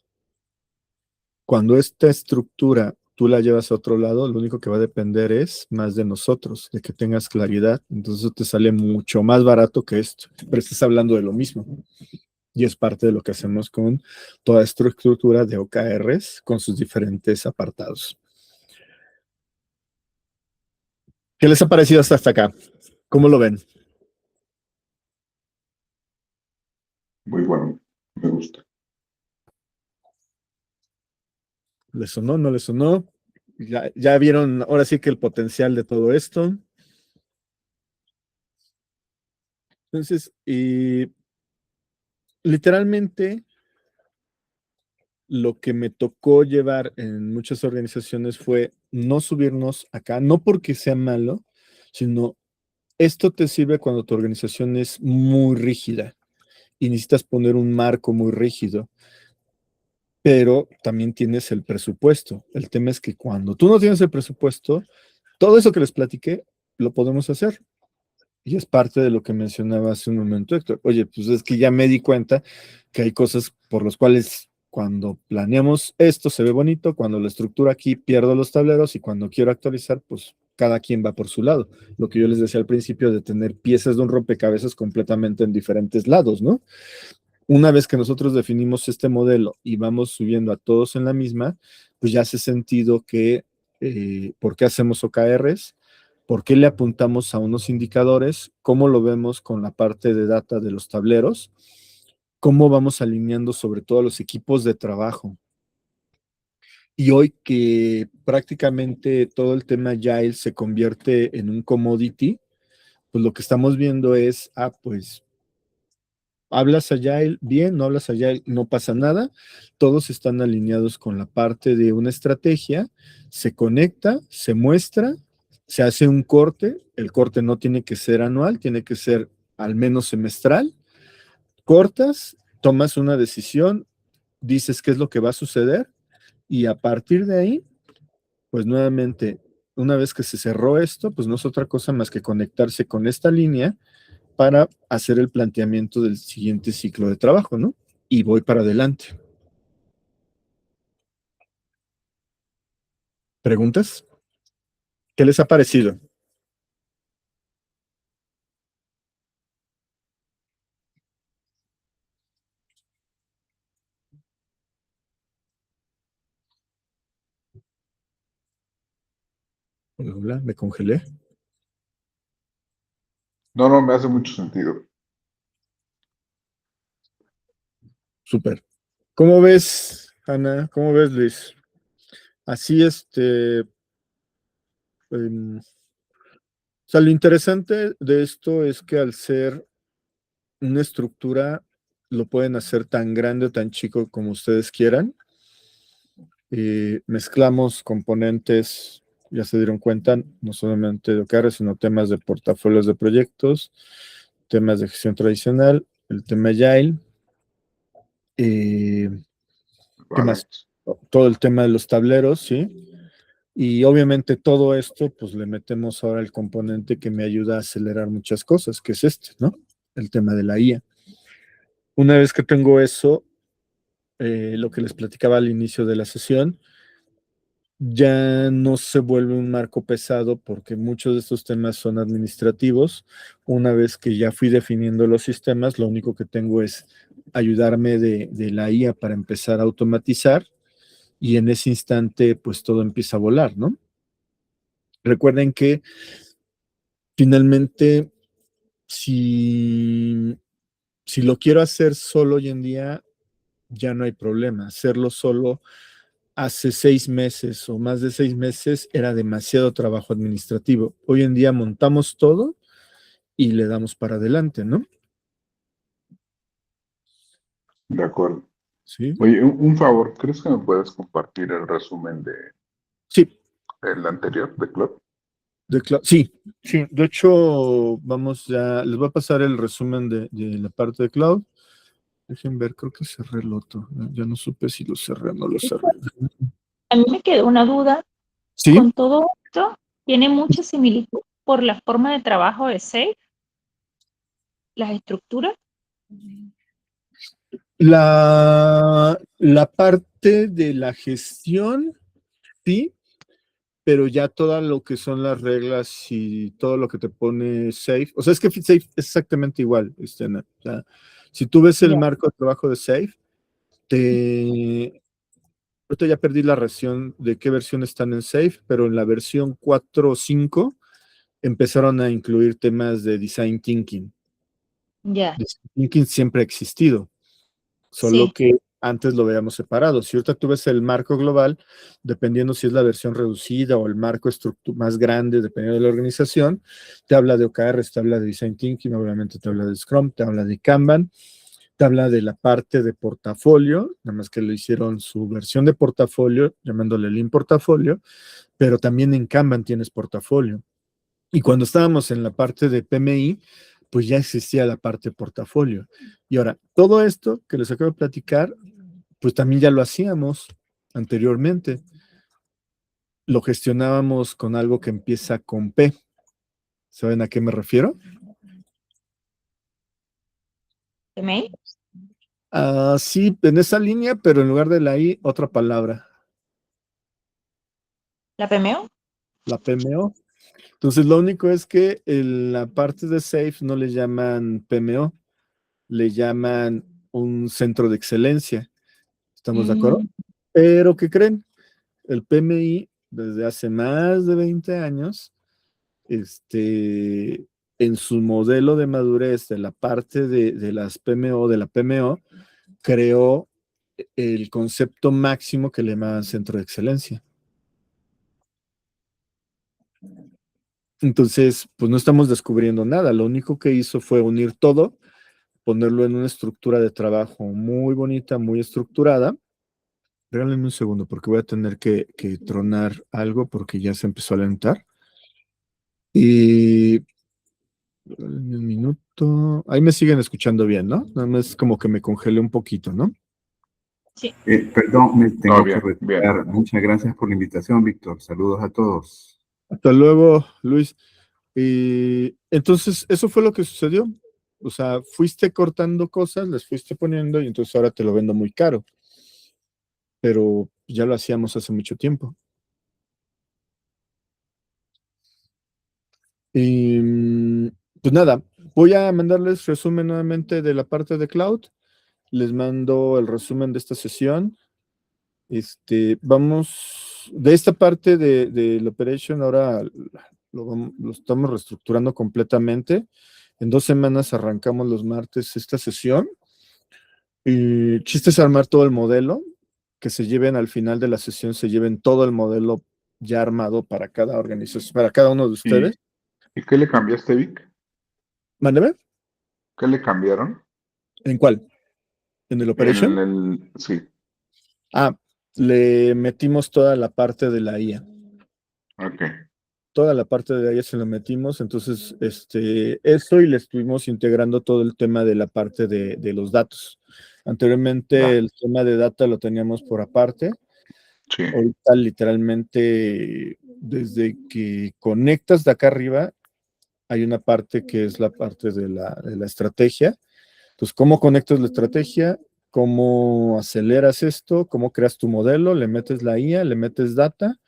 Cuando esta estructura tú la llevas a otro lado, lo único que va a depender es más de nosotros, de que tengas claridad. Entonces te sale mucho más barato que esto, pero estás hablando de lo mismo. Y es parte de lo que hacemos con toda esta estructura de OKRs con sus diferentes apartados. ¿Qué les ha parecido hasta acá? ¿Cómo lo ven? Muy bueno, me gusta. ¿Les sonó? ¿No les sonó? Ya vieron ahora sí que el potencial de todo esto. Entonces, literalmente lo que me tocó llevar en muchas organizaciones fue no subirnos acá, no porque sea malo, sino esto te sirve cuando tu organización es muy rígida y necesitas poner un marco muy rígido, pero también tienes el presupuesto. El tema es que cuando tú no tienes el presupuesto, todo eso que les platiqué, lo podemos hacer. Y es parte de lo que mencionaba hace un momento, Héctor. Oye, pues es que ya me di cuenta que hay cosas por las cuales cuando planeamos esto se ve bonito, cuando la estructura aquí pierdo los tableros y cuando quiero actualizar, pues cada quien va por su lado. Lo que yo les decía al principio de tener piezas de un rompecabezas completamente en diferentes lados, ¿no? Una vez que nosotros definimos este modelo y vamos subiendo a todos en la misma, pues ya hace sentido que, ¿por qué hacemos OKRs? ¿Por qué le apuntamos a unos indicadores? ¿Cómo lo vemos con la parte de data de los tableros? ¿Cómo vamos alineando sobre todo a los equipos de trabajo? Y hoy que prácticamente todo el tema Agile se convierte en un commodity, pues lo que estamos viendo es, pues hablas Agile bien, no hablas Agile, no pasa nada. Todos están alineados con la parte de una estrategia, se conecta, se muestra, se hace un corte. El corte no tiene que ser anual, tiene que ser al menos semestral. Cortas, tomas una decisión, dices qué es lo que va a suceder y a partir de ahí, pues nuevamente, una vez que se cerró esto, pues no es otra cosa más que conectarse con esta línea para hacer el planteamiento del siguiente ciclo de trabajo, ¿no? Y voy para adelante. ¿Preguntas? ¿Qué les ha parecido? Hola, me congelé. No, me hace mucho sentido. Súper. ¿Cómo ves, Ana? ¿Cómo ves, Luis? Así, o sea, lo interesante de esto es que al ser una estructura, lo pueden hacer tan grande o tan chico como ustedes quieran. Mezclamos componentes, ya se dieron cuenta, no solamente de OKR, sino temas de portafolios de proyectos, temas de gestión tradicional, el tema Agile, eh, ¿qué más? Correcto. Todo el tema de los tableros, ¿sí? Y obviamente todo esto, pues le metemos ahora el componente que me ayuda a acelerar muchas cosas, que es ¿no? El tema de la IA. Una vez que tengo eso, lo que les platicaba al inicio de la sesión, ya no se vuelve un marco pesado porque muchos de estos temas son administrativos. Una vez que ya fui definiendo los sistemas, lo único que tengo es ayudarme de la IA para empezar a automatizar y en ese instante pues todo empieza a volar, ¿no? Recuerden que finalmente si lo quiero hacer solo hoy en día, ya no hay problema. Hacerlo solo hace 6 meses o más de 6 meses era demasiado trabajo administrativo. Hoy en día montamos todo y le damos para adelante, ¿no? De acuerdo. Sí, Oye, un favor, ¿crees que me puedes compartir el resumen de sí, el anterior, de Club? sí, sí. De hecho, vamos ya, les voy a pasar el resumen de la parte de cloud. Dejen ver, creo que cerré el otro. Ya no supe si lo cerré o no lo cerré. A mí me quedó una duda Sí, con todo esto. Tiene mucha similitud por la forma de trabajo de SAFe, las estructuras. la parte de la gestión, sí, pero ya todo lo que son las reglas y todo lo que te pone Safe, o sea, es que Safe es exactamente igual, Ana. O sea, si tú ves el Ya, marco de trabajo de Safe, ahorita ya perdí la versión de qué versión están en Safe, pero en la versión 4 o 5 empezaron a incluir temas de Design Thinking. ya, Design Thinking siempre ha existido, solo sí, que antes lo veíamos separado. Si ahorita tú ves el marco global, dependiendo si es la versión reducida o el marco más grande, dependiendo de la organización, te habla de OKRs, te habla de Design Thinking, obviamente te habla de Scrum, te habla de Kanban, te habla de la parte de portafolio, nada más que le hicieron su versión de portafolio, llamándole Lean Portafolio, pero también en Kanban tienes portafolio. Y cuando estábamos en la parte de PMI, pues ya existía la parte de portafolio. Y ahora, todo esto que les acabo de platicar, pues también ya lo hacíamos anteriormente. Lo gestionábamos con algo que empieza con P. ¿Saben a qué me refiero? ¿PMI? Sí, en esa línea, pero en lugar de la I, otra palabra, ¿La PMO? la PMO. Entonces, lo único es que en la parte de SAFe no le llaman PMO, le llaman un centro de excelencia. ¿Estamos de acuerdo? Mm, Pero, ¿qué creen? El PMI, desde hace más de 20 años, en su modelo de madurez de la parte de las PMO, de la PMO, creó el concepto máximo que le llamaban centro de excelencia. Entonces, pues no estamos descubriendo nada. Lo único que hizo fue unir todo, ponerlo en una estructura de trabajo muy bonita, muy estructurada. Regálenme un segundo porque voy a tener que tronar algo porque ya se empezó a alentar. Y un minuto. Ahí me siguen escuchando bien, ¿no? Nada más como que me congelé un poquito, ¿no? sí, Perdón, me No, tengo que bien, bien. retirar. Muchas gracias por la invitación, Víctor. Saludos a todos. Hasta luego, Luis. Y entonces, eso fue lo que sucedió. O sea, fuiste cortando cosas, les fuiste poniendo y entonces ahora te lo vendo muy caro. Pero ya lo hacíamos hace mucho tiempo. Y pues nada, voy a mandarles resumen nuevamente de la parte de cloud. Les mando el resumen de esta sesión. Vamos de esta parte del operation ahora lo estamos reestructurando completamente. En 2 semanas arrancamos los martes esta sesión. Y chiste es armar todo el modelo, que se lleven al final de la sesión, se lleven todo el modelo ya armado para cada organización, para cada uno de ustedes. ¿Y qué le cambiaste, Vic? Mándeme. ¿Qué le cambiaron? ¿En cuál? ¿En el operation? Sí, Ah, le metimos toda la parte de la IA. ok. Toda la parte de la IA se lo metimos, entonces eso, y le estuvimos integrando todo el tema de la parte de los datos. Anteriormente Ya. el tema de data lo teníamos por aparte. Sí, Ahorita literalmente desde que conectas de acá arriba hay una parte que es la parte de la estrategia. Entonces, ¿cómo conectas la estrategia? ¿Cómo aceleras esto? ¿Cómo creas tu modelo? Le metes la IA, le metes data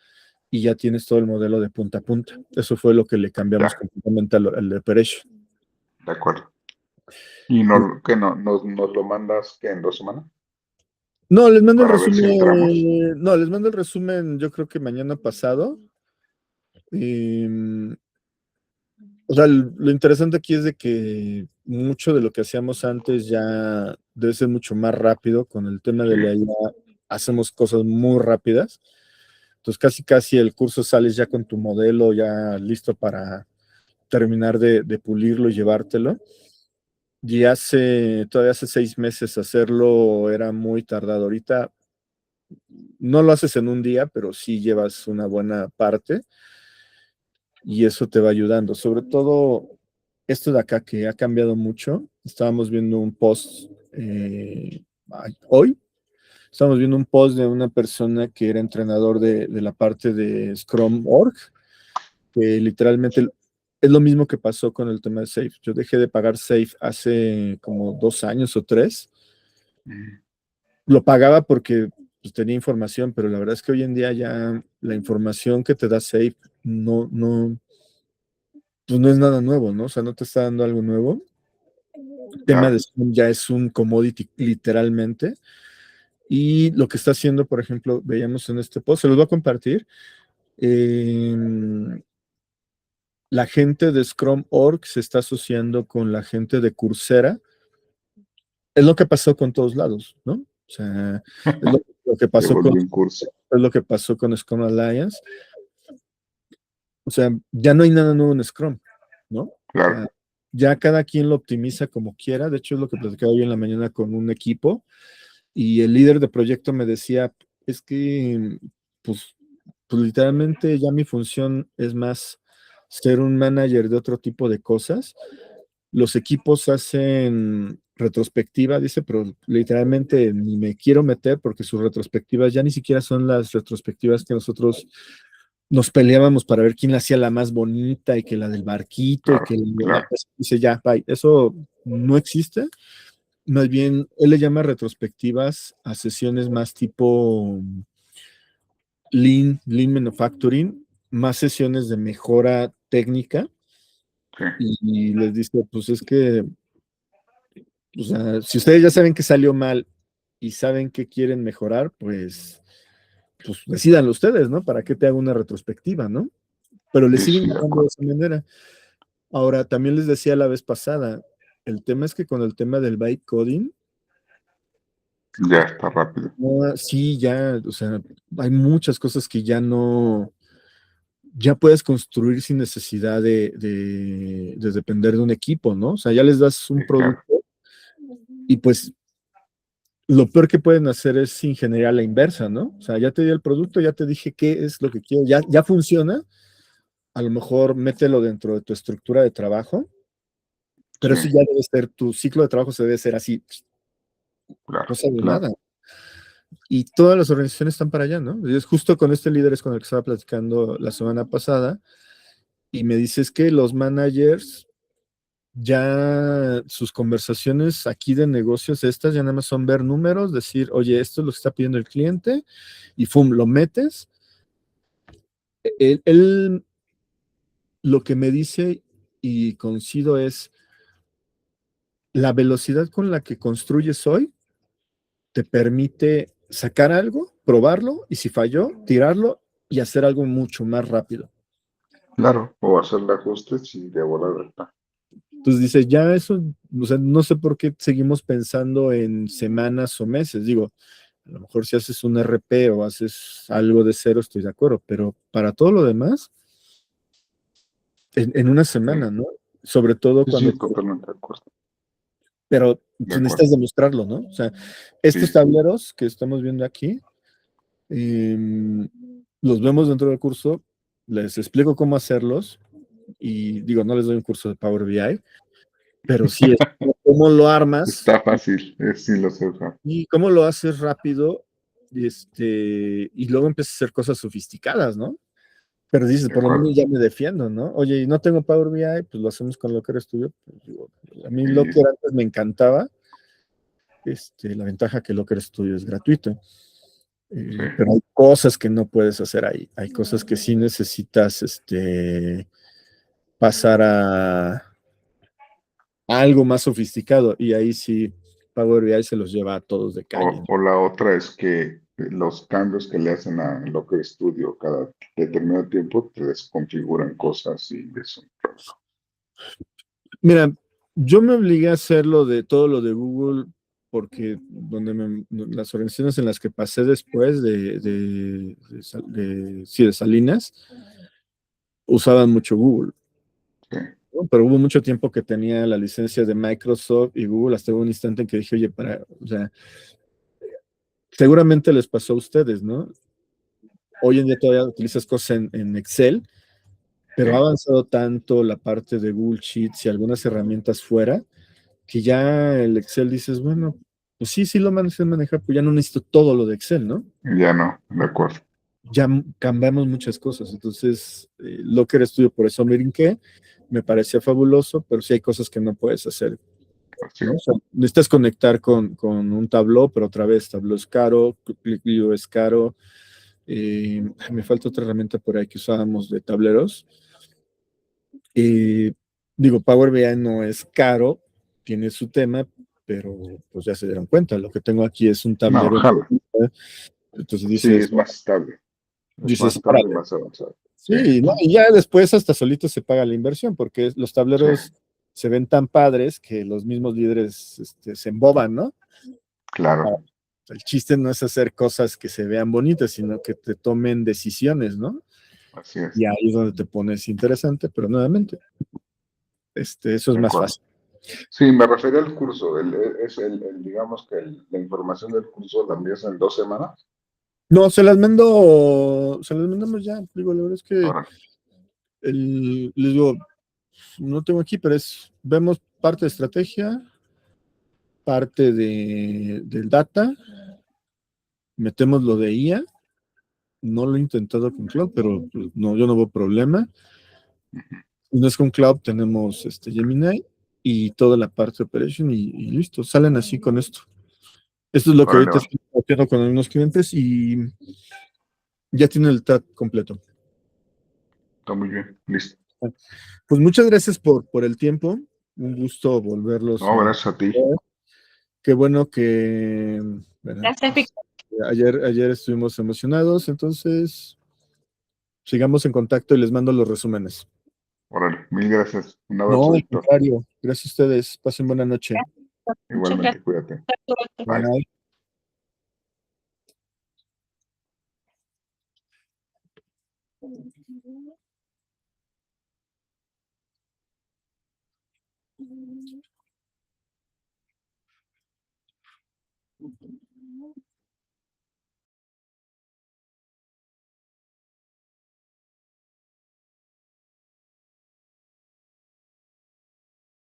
y ya tienes todo el modelo de punta a punta. Eso fue lo que le cambiamos ya, completamente al de Operation. de acuerdo. ¿Y nos lo mandas que en 2 semanas? No, les mando el Para ver si entramos. resumen. No, les mando el resumen, yo creo que mañana pasado. O sea, lo interesante aquí es de que mucho de lo que hacíamos antes ya debe ser mucho más rápido. Con el tema de la IA hacemos cosas muy rápidas. Entonces casi el curso sales ya con tu modelo ya listo para terminar de pulirlo y llevártelo. Y todavía hace 6 meses hacerlo era muy tardado. Ahorita no lo haces en un día, pero sí llevas una buena parte y eso te va ayudando. Sobre todo esto de acá que ha cambiado mucho. Estábamos viendo un post hoy. Estábamos viendo un post de una persona que era entrenador de la parte de Scrum.org, que literalmente es lo mismo que pasó con el tema de Safe. Yo dejé de pagar Safe hace como 2 años o 3. Lo pagaba porque pues, tenía información, pero la verdad es que hoy en día ya la información que te da Safe pues no es nada nuevo, ¿no? O sea, no te está dando algo nuevo. El tema de Scrum ya es un commodity literalmente. Y lo que está haciendo, por ejemplo, veíamos en este post, se los voy a compartir. La gente de Scrum.org se está asociando con la gente de Coursera. Es lo que pasó con todos lados, ¿no? O sea, es lo que pasó con, un curso. es lo que pasó con Scrum Alliance. O sea, ya no hay nada nuevo en Scrum, ¿no? Claro. O sea, ya cada quien lo optimiza como quiera. De hecho, es lo que platicaba hoy en la mañana con un equipo. Y el líder de proyecto me decía, es que, pues literalmente ya mi función es más ser un manager de otro tipo de cosas. Los equipos hacen retrospectiva, dice, pero literalmente ni me quiero meter porque sus retrospectivas ya ni siquiera son las retrospectivas que nosotros nos peleábamos para ver quién la hacía la más bonita y que la del barquito y que dice ya, bye. Eso no existe. Más bien, él le llama retrospectivas a sesiones más tipo lean manufacturing, más sesiones de mejora técnica. Y les dice, pues es que, o sea, si ustedes ya saben que salió mal y saben que quieren mejorar, pues decídanlo ustedes, ¿no? ¿Para qué te hago una retrospectiva, no? Pero le siguen llamando de esa manera. Ahora, también les decía la vez pasada, el tema es que con el tema del byte coding, ya está rápido. Sí, ya, o sea, hay muchas cosas que ya no, ya puedes construir sin necesidad de depender de un equipo, ¿no? O sea, ya les das un producto y pues lo peor que pueden hacer es ingeniería a la inversa, ¿no? O sea, ya te di el producto, ya te dije qué es lo que quiero, ya funciona, a lo mejor mételo dentro de tu estructura de trabajo, pero eso ya debe ser, tu ciclo de trabajo se debe ser así, no sabe nada. Y todas las organizaciones están para allá, ¿no? Y es justo con este líder es con el que estaba platicando la semana pasada, y me dices que los managers ya sus conversaciones aquí de negocios estas ya nada más son ver números, decir, oye, esto es lo que está pidiendo el cliente, y ¡fum! Lo metes. Él lo que me dice y coincido es la velocidad con la que construyes hoy te permite sacar algo, probarlo, y si falló, tirarlo y hacer algo mucho más rápido. Claro, o hacerle ajustes y de volar está. Entonces dices, ya eso, o sea, no sé por qué seguimos pensando en semanas o meses. Digo, a lo mejor si haces un RP o haces algo de cero, estoy de acuerdo, pero para todo lo demás, en una semana, ¿no? Sobre todo Sí, cuando, sí, totalmente de acuerdo. pero De pues acuerdo. necesitas demostrarlo, ¿no? O sea, estos Sí, tableros que estamos viendo aquí, los vemos dentro del curso, les explico cómo hacerlos y digo, no les doy un curso de Power BI, pero sí es cómo lo armas está fácil, sí lo sé usar. y cómo lo haces rápido, y luego empiezas a hacer cosas sofisticadas, ¿no? Pero dices, De por lo acuerdo. menos ya me defiendo, ¿no? Oye, y no tengo Power BI, pues lo hacemos con Locker Studio. Pues, digo, a mí Y Locker antes me encantaba, la ventaja que Locker Studio es gratuito. sí, Pero hay cosas que no puedes hacer ahí. Hay cosas que sí necesitas pasar a algo más sofisticado. Y ahí sí, Power BI se los lleva a todos de calle. o la otra es que los cambios que le hacen a Locker Studio cada determinado tiempo te desconfiguran cosas y eso. Mira, yo me obligué a hacerlo de todo lo de Google porque las organizaciones en las que pasé después sí, de Salinas usaban mucho Google, Sí, ¿no? Pero hubo mucho tiempo que tenía la licencia de Microsoft y Google hasta un instante en que dije, oye, o sea, seguramente les pasó a ustedes, ¿no? Hoy en día todavía utilizas cosas en Excel, sí, pero ha avanzado tanto la parte de Google Sheets y algunas herramientas fuera que ya el Excel dices, bueno, pues sí, sí lo sé manejar, pues ya no necesito todo lo de Excel, ¿no? ya no, de acuerdo. Ya cambiamos muchas cosas. Entonces, Locker Studio, por eso me brinqué, me parecía fabuloso, pero sí hay cosas que no puedes hacer, Así ¿no? O es, sea, necesitas conectar con un Tableau, pero otra vez, Tableau es caro, ClickView es caro. Me falta otra herramienta por ahí que usábamos de tableros. Digo, Power BI no es caro, tiene su tema, pero pues ya se dieron cuenta, lo que tengo aquí es un no, tablero. ojalá. Entonces Sí, dices, es más estable y órale, más avanzado. Sí, sí, ¿no? Y ya después hasta solito se paga la inversión, porque los sí, tableros se ven tan padres que los mismos líderes se emboban, ¿no? claro, El chiste no es hacer cosas que se vean bonitas, sino que te tomen decisiones, ¿no? así es, Y ahí es donde te pones interesante, pero nuevamente, eso es de más acuerdo. fácil. Sí, me refería al curso, digamos que la información del curso la envías en 2 semanas. No, se las mandamos ya. Digo, la verdad es que Ahora, les digo, no tengo aquí, pero vemos parte de estrategia, parte del data, metemos lo de IA, no lo he intentado con cloud, pero pues, no, yo no veo problema. Si no es con cloud, tenemos Gemini y toda la parte de operation y listo, salen así con esto. Esto es lo que órale, ahorita va, estoy haciendo con algunos clientes y ya tiene el TAT completo. está muy bien, listo. Pues muchas gracias por el tiempo. Un gusto volverlos No, a gracias a ti, ver. Qué bueno que, ¿verdad? Gracias, Víctor. Ayer estuvimos emocionados, entonces sigamos en contacto y les mando los resúmenes. órale, mil gracias. Un abrazo, No, al Víctor. contrario. Gracias a ustedes. Pasen buena noche. Muchas Igualmente, cuídate. gracias. Bye. Bye.